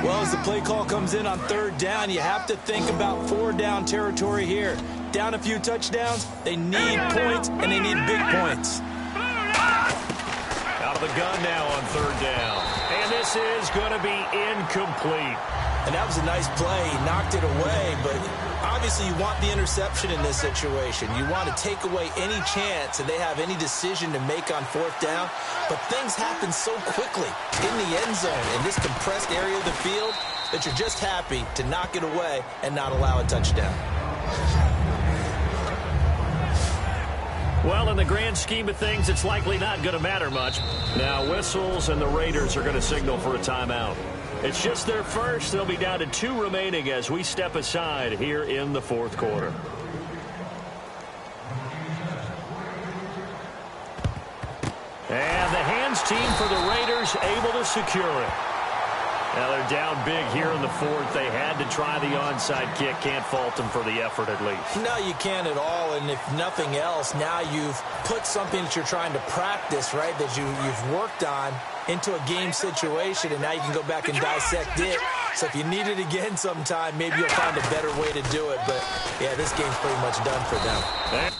Well, as the play call comes in on 3rd down, you have to think about 4-down territory here. Down a few touchdowns, they need points, and they need big points. Out of the gun now on 3rd down. And this is going to be incomplete. And that was a nice play. He knocked it away, but obviously you want the interception in this situation. You want to take away any chance that they have any decision to make on 4th down. But things happen so quickly in the end zone in this compressed area of the field that you're just happy to knock it away and not allow a touchdown. Well, in the grand scheme of things, it's likely not going to matter much. Now, whistles and the Raiders are going to signal for a timeout. It's just their first. They'll be down to 2 remaining as we step aside here in the 4th quarter. And the hands team for the Raiders able to secure it. Now they're down big here in the 4th. They had to try the onside kick. Can't fault them for the effort at least. No, you can't at all. And if nothing else, now you've put something that you're trying to practice, right, that you've worked on into a game situation, and now you can go back and dissect it. So if you need it again sometime, maybe you'll find a better way to do it. But, yeah, this game's pretty much done for them.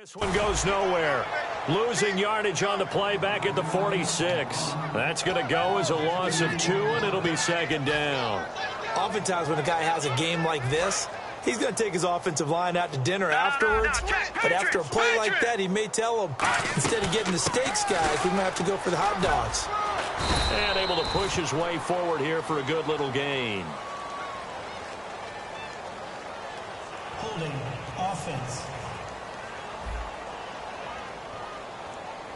This one goes nowhere. Losing yardage on the play back at the 46. That's going to go as a loss of 2, and it'll be second down. Oftentimes when a guy has a game like this, he's going to take his offensive line out to dinner afterwards. But after a play like that, he may tell them, instead of getting the steaks, guys, we might have to go for the hot dogs. And able to push his way forward here for a good little gain. Holding offense.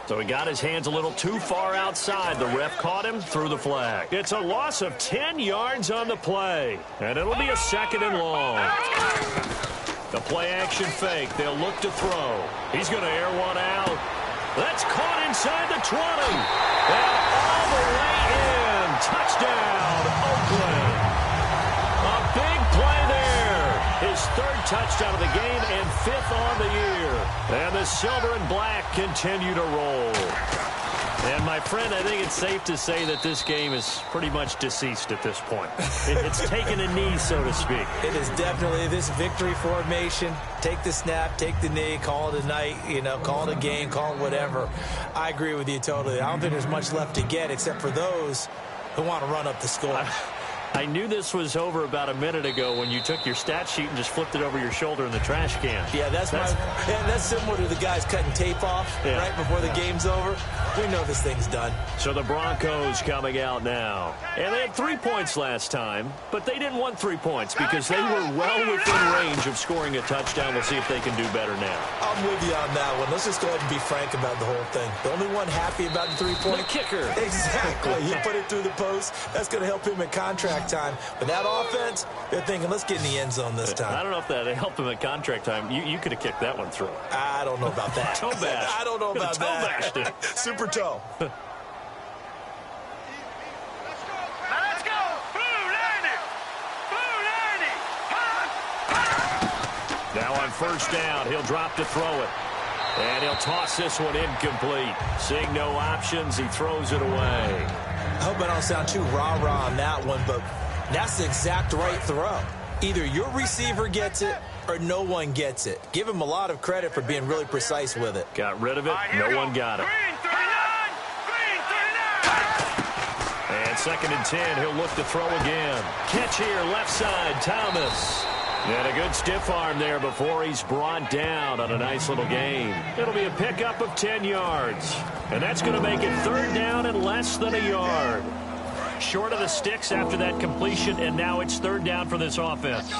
So he got his hands a little too far outside. The ref caught him, threw the flag. It's a loss of 10 yards on the play. And it'll be a second and long. The play action fake. They'll look to throw. He's going to air one out. That's caught inside the 20. And all the way in. Touchdown, Oakland. A big play there. His 3rd touchdown of the game and 5th on the year. And the silver and black continue to roll. And, my friend, I think it's safe to say that this game is pretty much deceased at this point. It's taken a knee, so to speak. It is definitely this victory formation. Take the snap, take the knee, call it a night, call it a game, call it whatever. I agree with you totally. I don't think there's much left to get except for those who want to run up the score. I knew this was over about a minute ago when you took your stat sheet and just flipped it over your shoulder in the trash can. Yeah, that's similar to the guys cutting tape off right before the game's over. We know this thing's done. So the Broncos coming out now. And they had 3 points last time, but they didn't want 3 points because they were well within range of scoring a touchdown. We'll see if they can do better now. I'm with you on that one. Let's just go ahead and be frank about the whole thing. The only one happy about the 3-point? The kicker. Exactly. He put it through the post. That's going to help him in contract time. But that offense, they're thinking, let's get in the end zone this time. I don't know if that helped him at contract time. You could have kicked that one through. I don't know about that. Toe bash. I don't know about toe that. Bashed it. Super toe. Let's go. Blue 90. Now on first down, he'll drop to throw it. And he'll toss this one incomplete. Seeing no options, he throws it away. I hope I don't sound too rah-rah on that one, but that's the exact right throw. Either your receiver gets it or no one gets it. Give him a lot of credit for being really precise with it. Got rid of it. No one got it. Green 39. And 2nd and 10, he'll look to throw again. Catch here, left side, Thomas. And a good stiff arm there before he's brought down on a nice little gain. It'll be a pickup of 10 yards. And that's going to make it 3rd down and less than a yard. Short of the sticks after that completion, and now it's 3rd down for this offense.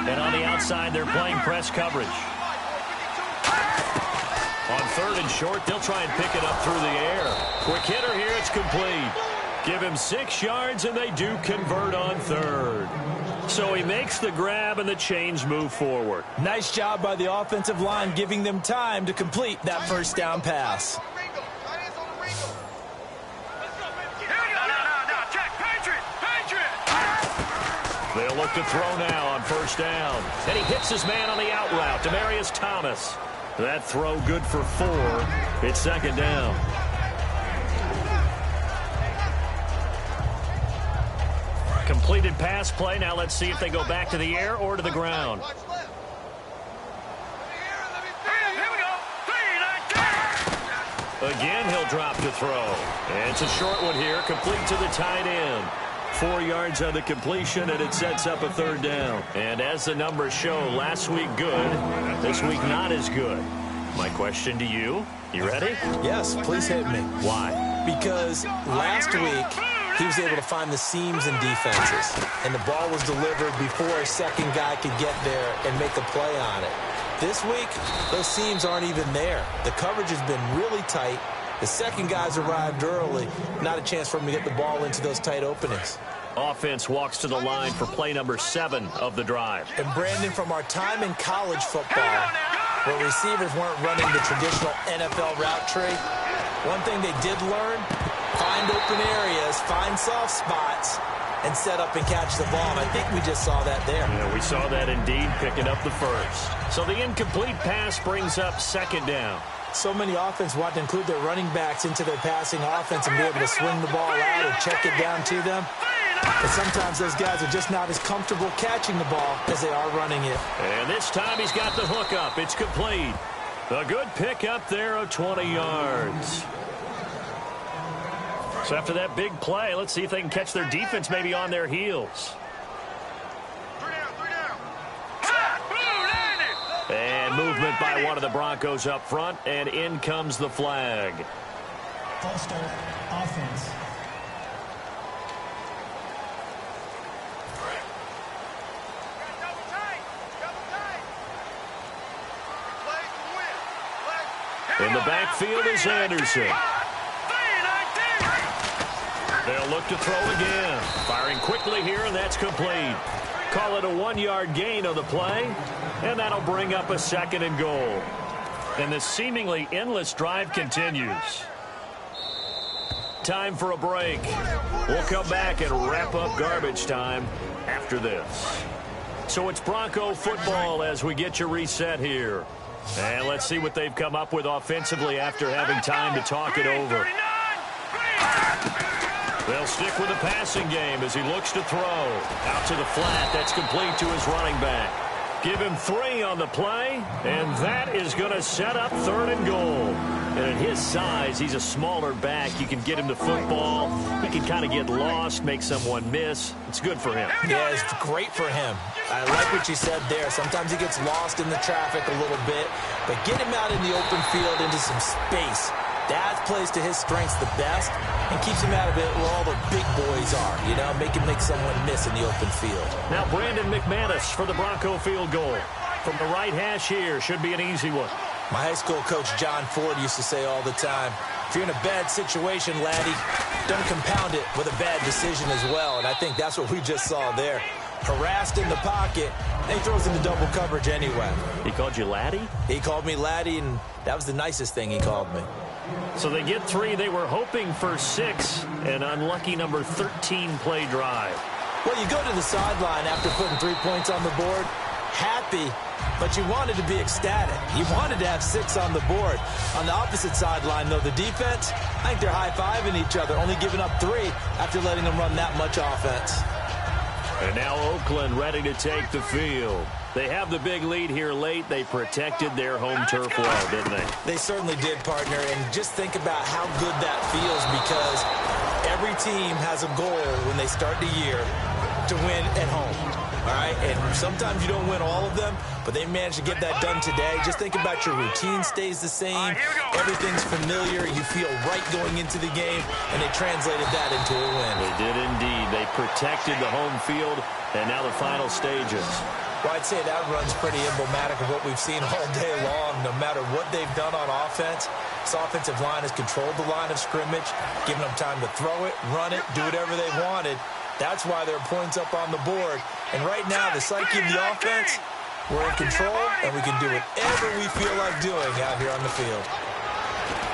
And on the outside, they're playing press coverage. On 3rd and short, they'll try and pick it up through the air. Quick hitter here, it's complete. Give him 6 yards, and they do convert on 3rd. So he makes the grab, and the chains move forward. Nice job by the offensive line, giving them time to complete that first down pass. They'll look to throw now on first down. And he hits his man on the out route, Demaryius Thomas. That throw good for 4. It's 2nd down. Completed pass play. Now let's see if they go back to the air or to the ground. Again, he'll drop to throw. And it's a short one here, complete to the tight end. 4 yards on the completion, and it sets up a 3rd down. And as the numbers show, last week good, this week not as good. My question to you, you ready? Yes, please hit me. Why? Because last week, he was able to find the seams in defenses, and the ball was delivered before a second guy could get there and make a play on it. This week, those seams aren't even there. The coverage has been really tight. The second guys arrived early. Not a chance for him to get the ball into those tight openings. Offense walks to the line for play number 7 of the drive. And Brandon, from our time in college football, where receivers weren't running the traditional NFL route tree, one thing they did learn, find open areas, find soft spots, and set up and catch the ball. And I think we just saw that there. Yeah, we saw that indeed, picking up the first. So the incomplete pass brings up 2nd down. So many offense want to include their running backs into their passing offense and be able to swing the ball out or check it down to them. But sometimes those guys are just not as comfortable catching the ball as they are running it. And this time he's got the hook up. It's complete. A good pickup there of 20 yards. So after that big play, let's see if they can catch their defense maybe on their heels. And movement by one of the Broncos up front, and in comes the flag. False start, offense. In the backfield is Anderson. They'll look to throw again. Firing quickly here, and that's complete. Call it a 1-yard gain on the play, and that'll bring up a 2nd and goal. And the seemingly endless drive continues. Time for a break. We'll come back and wrap up garbage time after this. So it's Bronco football as we get you reset here. And let's see what they've come up with offensively after having time to talk it over. They'll stick with the passing game as he looks to throw. Out to the flat. That's complete to his running back. Give him 3 on the play, and that is going to set up 3rd and goal. And at his size, he's a smaller back. You can get him the football. He can kind of get lost, make someone miss. It's good for him. Yeah, it's great for him. I like what you said there. Sometimes he gets lost in the traffic a little bit, but get him out in the open field into some space. That plays to his strengths the best and keeps him out of it where all the big boys are, you know, make someone miss in the open field. Now Brandon McManus for the Bronco field goal. From the right hash here, should be an easy one. My high school coach John Ford used to say all the time, if you're in a bad situation, laddie, don't compound it with a bad decision as well. And I think that's what we just saw there. Harassed in the pocket, and he throws into double coverage anyway. He called you laddie? He called me laddie, and that was the nicest thing he called me. So they get 3. They were hoping for 6. An unlucky number 13 play drive. Well, you go to the sideline after putting 3 points on the board, happy, but you wanted to be ecstatic. You wanted to have 6 on the board. On the opposite sideline, though, the defense, I think they're high-fiving each other, only giving up 3 after letting them run that much offense. And now Oakland ready to take the field. They have the big lead here late. They protected their home turf well, didn't they? They certainly did, partner. And just think about how good that feels, because every team has a goal when they start the year to win at home. All right? And sometimes you don't win all of them, but they managed to get that done today. Just think about your routine stays the same. Everything's familiar. You feel right going into the game, and they translated that into a win. They did indeed. They protected the home field, and now the final stages. Well, I'd say that run's pretty emblematic of what we've seen all day long. No matter what they've done on offense, this offensive line has controlled the line of scrimmage, given them time to throw it, run it, do whatever they wanted. That's why there are points up on the board. And right now, the psyche of the offense, we're in control, and we can do whatever we feel like doing out here on the field.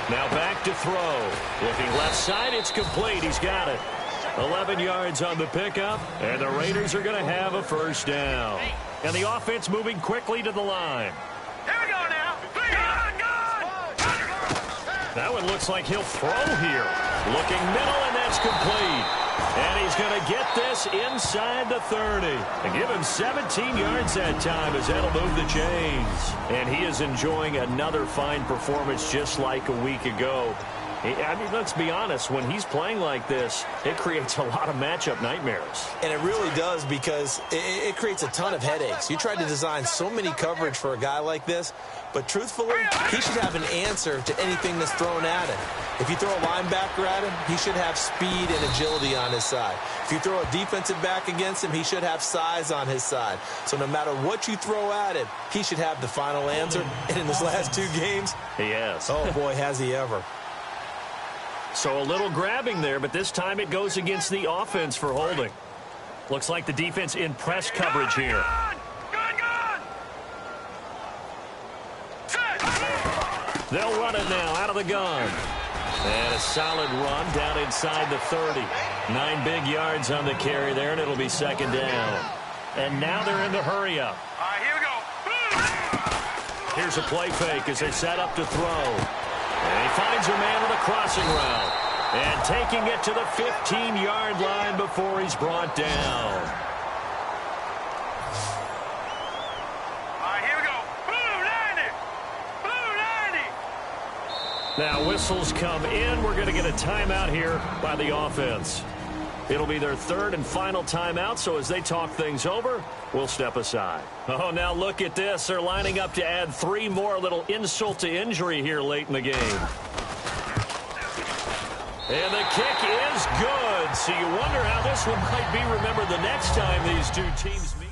Now back to throw. Looking left side, it's complete. He's got it. 11 yards on the pickup, and the Raiders are going to have a 1st down. And the offense moving quickly to the line. Here we go now. That one looks like he'll throw here. Looking middle, and that's complete. And he's going to get this inside the 30. And give him 17 yards that time as that'll move the chains. And he is enjoying another fine performance just like a week ago. I mean, let's be honest, when he's playing like this, it creates a lot of matchup nightmares. And it really does, because it creates a ton of headaches. You try to design so many coverage for a guy like this, but truthfully, he should have an answer to anything that's thrown at him. If you throw a linebacker at him, he should have speed and agility on his side. If you throw a defensive back against him, he should have size on his side. So no matter what you throw at him, he should have the final answer. And in his last 2 games, he has. Oh, boy, has he ever. So a little grabbing there, but this time it goes against the offense for holding. Looks like the defense in press coverage here. They'll run it now out of the gun. And a solid run down inside the 30. 9 big yards on the carry there, and it'll be 2nd down. And now they're in the hurry-up. All right, here we go. Here's a play fake as they set up to throw. And he finds a man with a crossing route. And taking it to the 15-yard line before he's brought down. All right, here we go. Blue 90. Blue 90. Now whistles come in. We're going to get a timeout here by the offense. It'll be their third and final timeout, so as they talk things over, we'll step aside. Oh, now look at this. They're lining up to add 3 more, little insult to injury here late in the game. And the kick is good. So you wonder how this one might be remembered the next time these two teams meet.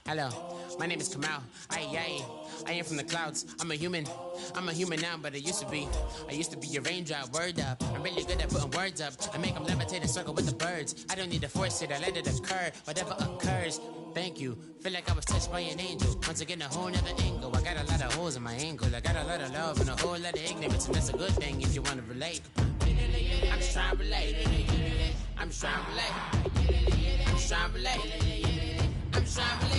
Hello, my name is Kamal. I am from the clouds. I'm a human now, but I used to be a raindrop. Word up, I'm really good at putting words up. I make them levitate and circle with the birds. I don't need to force it, I let it occur. Whatever occurs, thank you. Feel like I was touched by an angel. Once again, a whole nother angle. I got a lot of holes in my angle. I got a lot of love and a whole lot of ignorance, and that's a good thing if you want to relate. I'm just trying to relate. I'm just trying to relate. I'm just trying to relate. I'm just trying to relate.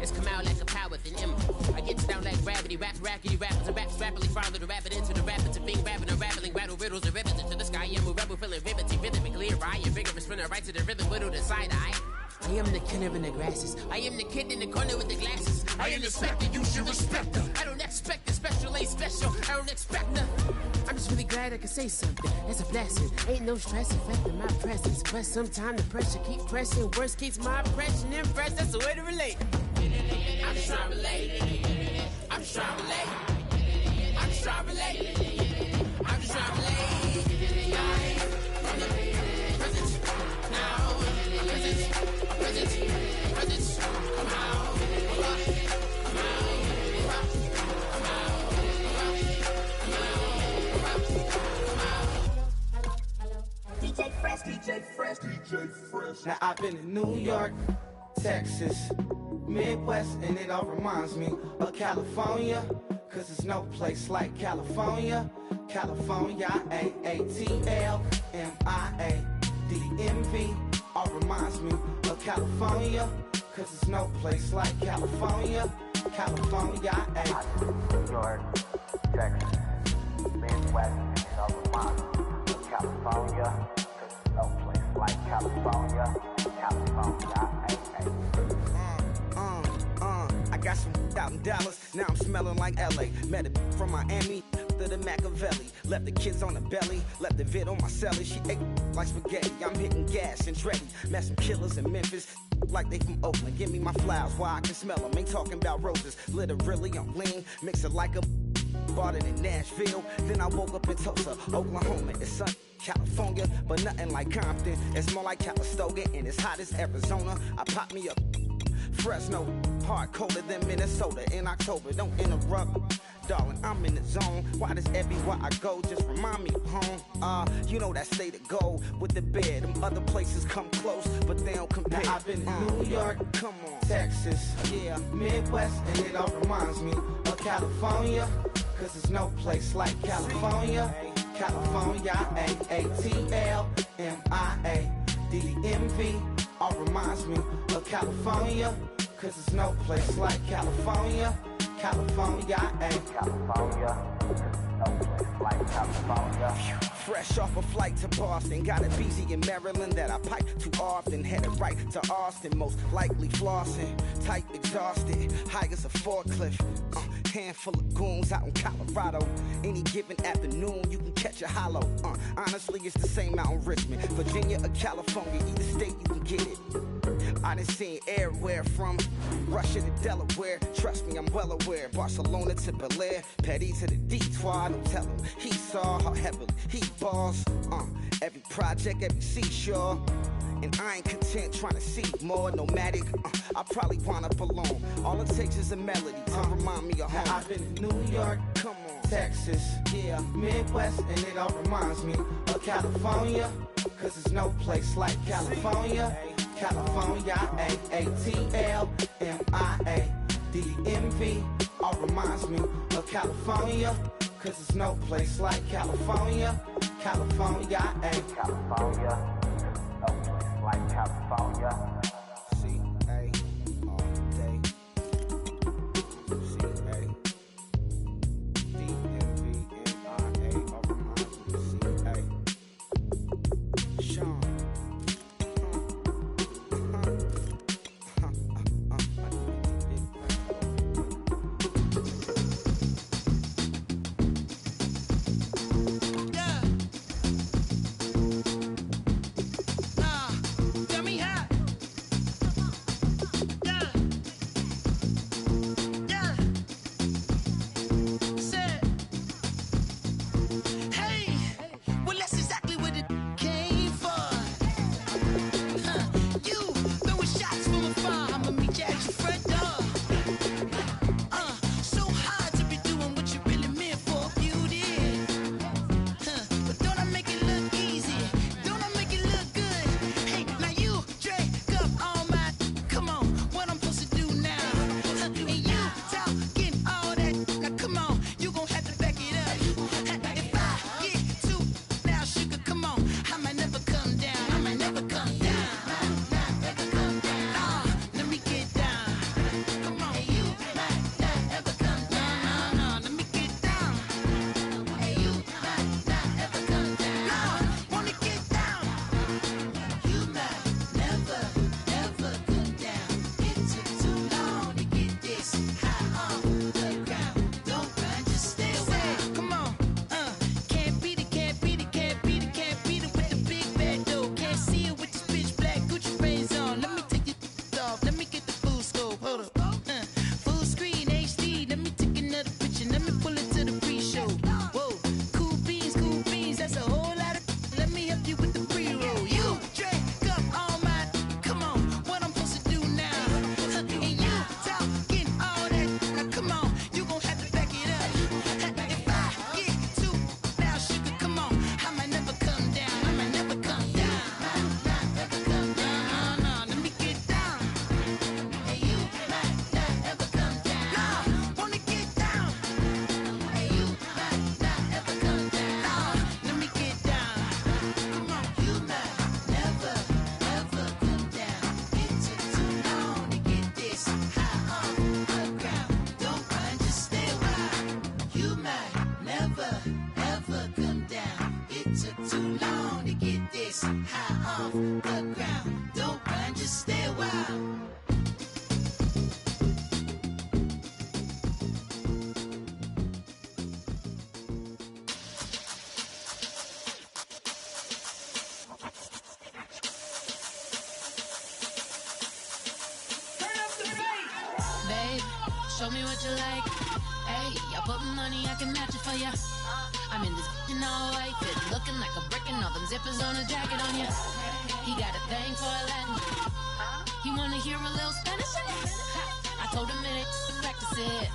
It's come out like a power within him. I get down like gravity, rappers and raps rapidly follow the rapid into the rapids of being rapping and rattling, rattle riddles and ribbons into the sky. I'm a rebel feeling rhythmically right, and vigorous spinner right to the rhythm, widow the side eye. I am the killer in the grasses. I am the kid in the corner with the glasses. I am the specter, you should respect her. I don't expect the special, ain't special. I don't expect nothing. I'm just really glad I can say something. That's a blessing. Ain't no stress affecting my presence. But sometimes the pressure keep pressing. Worst keeps my impression impressed. That's the way to relate. I'm just trying to relate. I'm just trying to relate. I'm just trying to relate. I'm just trying to relate. From the present now. Present. Come out. DJ Fresh. Now I've been in New York, Texas, Midwest, and it all reminds me of California, cause there's no place like California. California, AATLMIA, DMV, all reminds me of California, cause there's no place like California. California, New York, Texas, Midwest, and it all reminds me of California. No place like California, I got some out in Dallas, now I'm smelling like LA. Met a from Miami to the Machiavelli. Left the kids on the belly, left the vid on my celly. She ate like spaghetti, I'm hitting gas and Andretti. Met some killers in Memphis, like they from Oakland. Give me my flowers while I can smell them. Ain't talking about roses, literally I'm lean. Mix it like a bought it in Nashville. Then I woke up in Tulsa, Oklahoma. It's sun, California, but nothing like Compton. It's more like Calistoga, and it's hot as Arizona. I pop me up Fresno, hard colder than Minnesota in October. Don't interrupt, darling, I'm in the zone. Why does everywhere I go just remind me of home? You know that state of gold with the bed. Them other places come close, but they don't compare. Now I've been in New York, come on, Texas, yeah, Midwest, and it all reminds me of California, cause there's no place like California. California, AATLMIA, DMV, all reminds me of California, cause there's no place like California. California, California, no place like California. Fresh off a flight to Boston, got a BZ in Maryland that I pipe too often. Headed right to Austin, most likely flossing. Tight, exhausted, high as a forklift. Handful of goons out in Colorado. Any given afternoon, you can catch a hollow. Honestly, it's the same out in Richmond, Virginia or California, either state you can get it. I done seen everywhere from Russia to Delaware. Trust me, I'm well aware. Barcelona to Bel Air, Petty to the Detroit. Don't tell him he saw how heavily he balls. Every project, every seashore. And I ain't content trying to see more nomadic. I probably wind up alone. All it takes is a melody to remind me of home. I've been in New York, come on, Texas, yeah, Midwest, and it all reminds me of California, cause there's no place like California. California, A-A-T-L-M-I-A-D-M-V, all reminds me of California, cause there's no place like California. California, California, no place like California. C-A all day. C-A D-M-V-M-I-A, all reminds me of C-A. Sean. Show me what you like. Hey, I put money, I can match it for ya. I'm in this in all white fit, looking like a brick and all them zippers on a jacket on ya. He got a thing for a Latin. He wanna hear a little Spanish in it. I told him it ain't to practice it.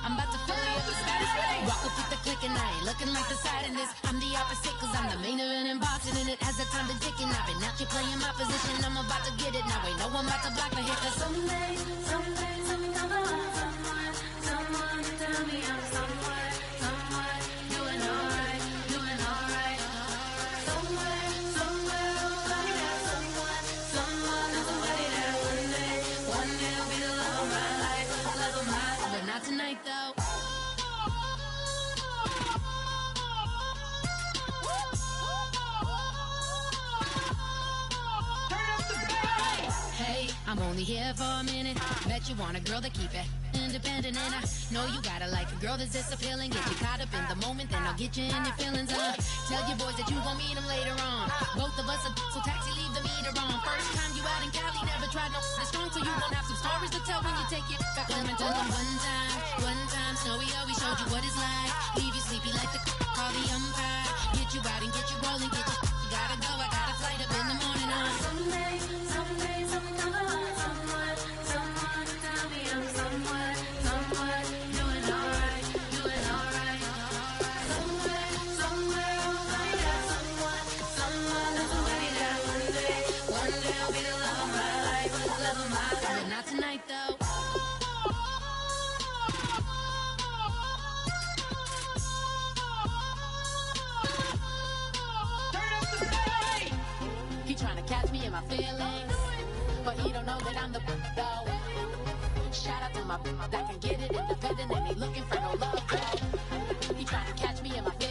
I'm about to fill you up with Spanish. Walk up with the click and I ain't looking like the side in this. I'm the opposite cause I'm the main event in boxing and it has the time to tick and I've been out here playing my position. I'm about to get it now. Ain't no one about to block my hit cause someday something come along. Someone tell me I'm somewhere doing alright. Somewhere, somebody that somebody that one day will be the love of my life, but not tonight though. Hey, I'm only here for a minute. Bet you want a girl to keep it independent, and I know you gotta like a girl that's this appealing. Get you caught up in the moment, then I'll get you in your feelings. Tell your boys that you gon' meet them later on. Both of us are so taxi, leave the meter on. First time you out in Cali, never tried no strong, so you gon' have some stories to tell when you take it back home and tell them one time, Snowy always showed you what it's like. Leave you sleepy like the call the umpire. Get you out and get you rolling, get you gotta go. I got a flight up in the morning on someday, something come along. Someone tell me I'm somewhere doing alright. catch me in my feelings, but he don't know that I'm the though. Shout out to my that can get it independent and ain't looking for no love though. He trying to catch me in my feelings.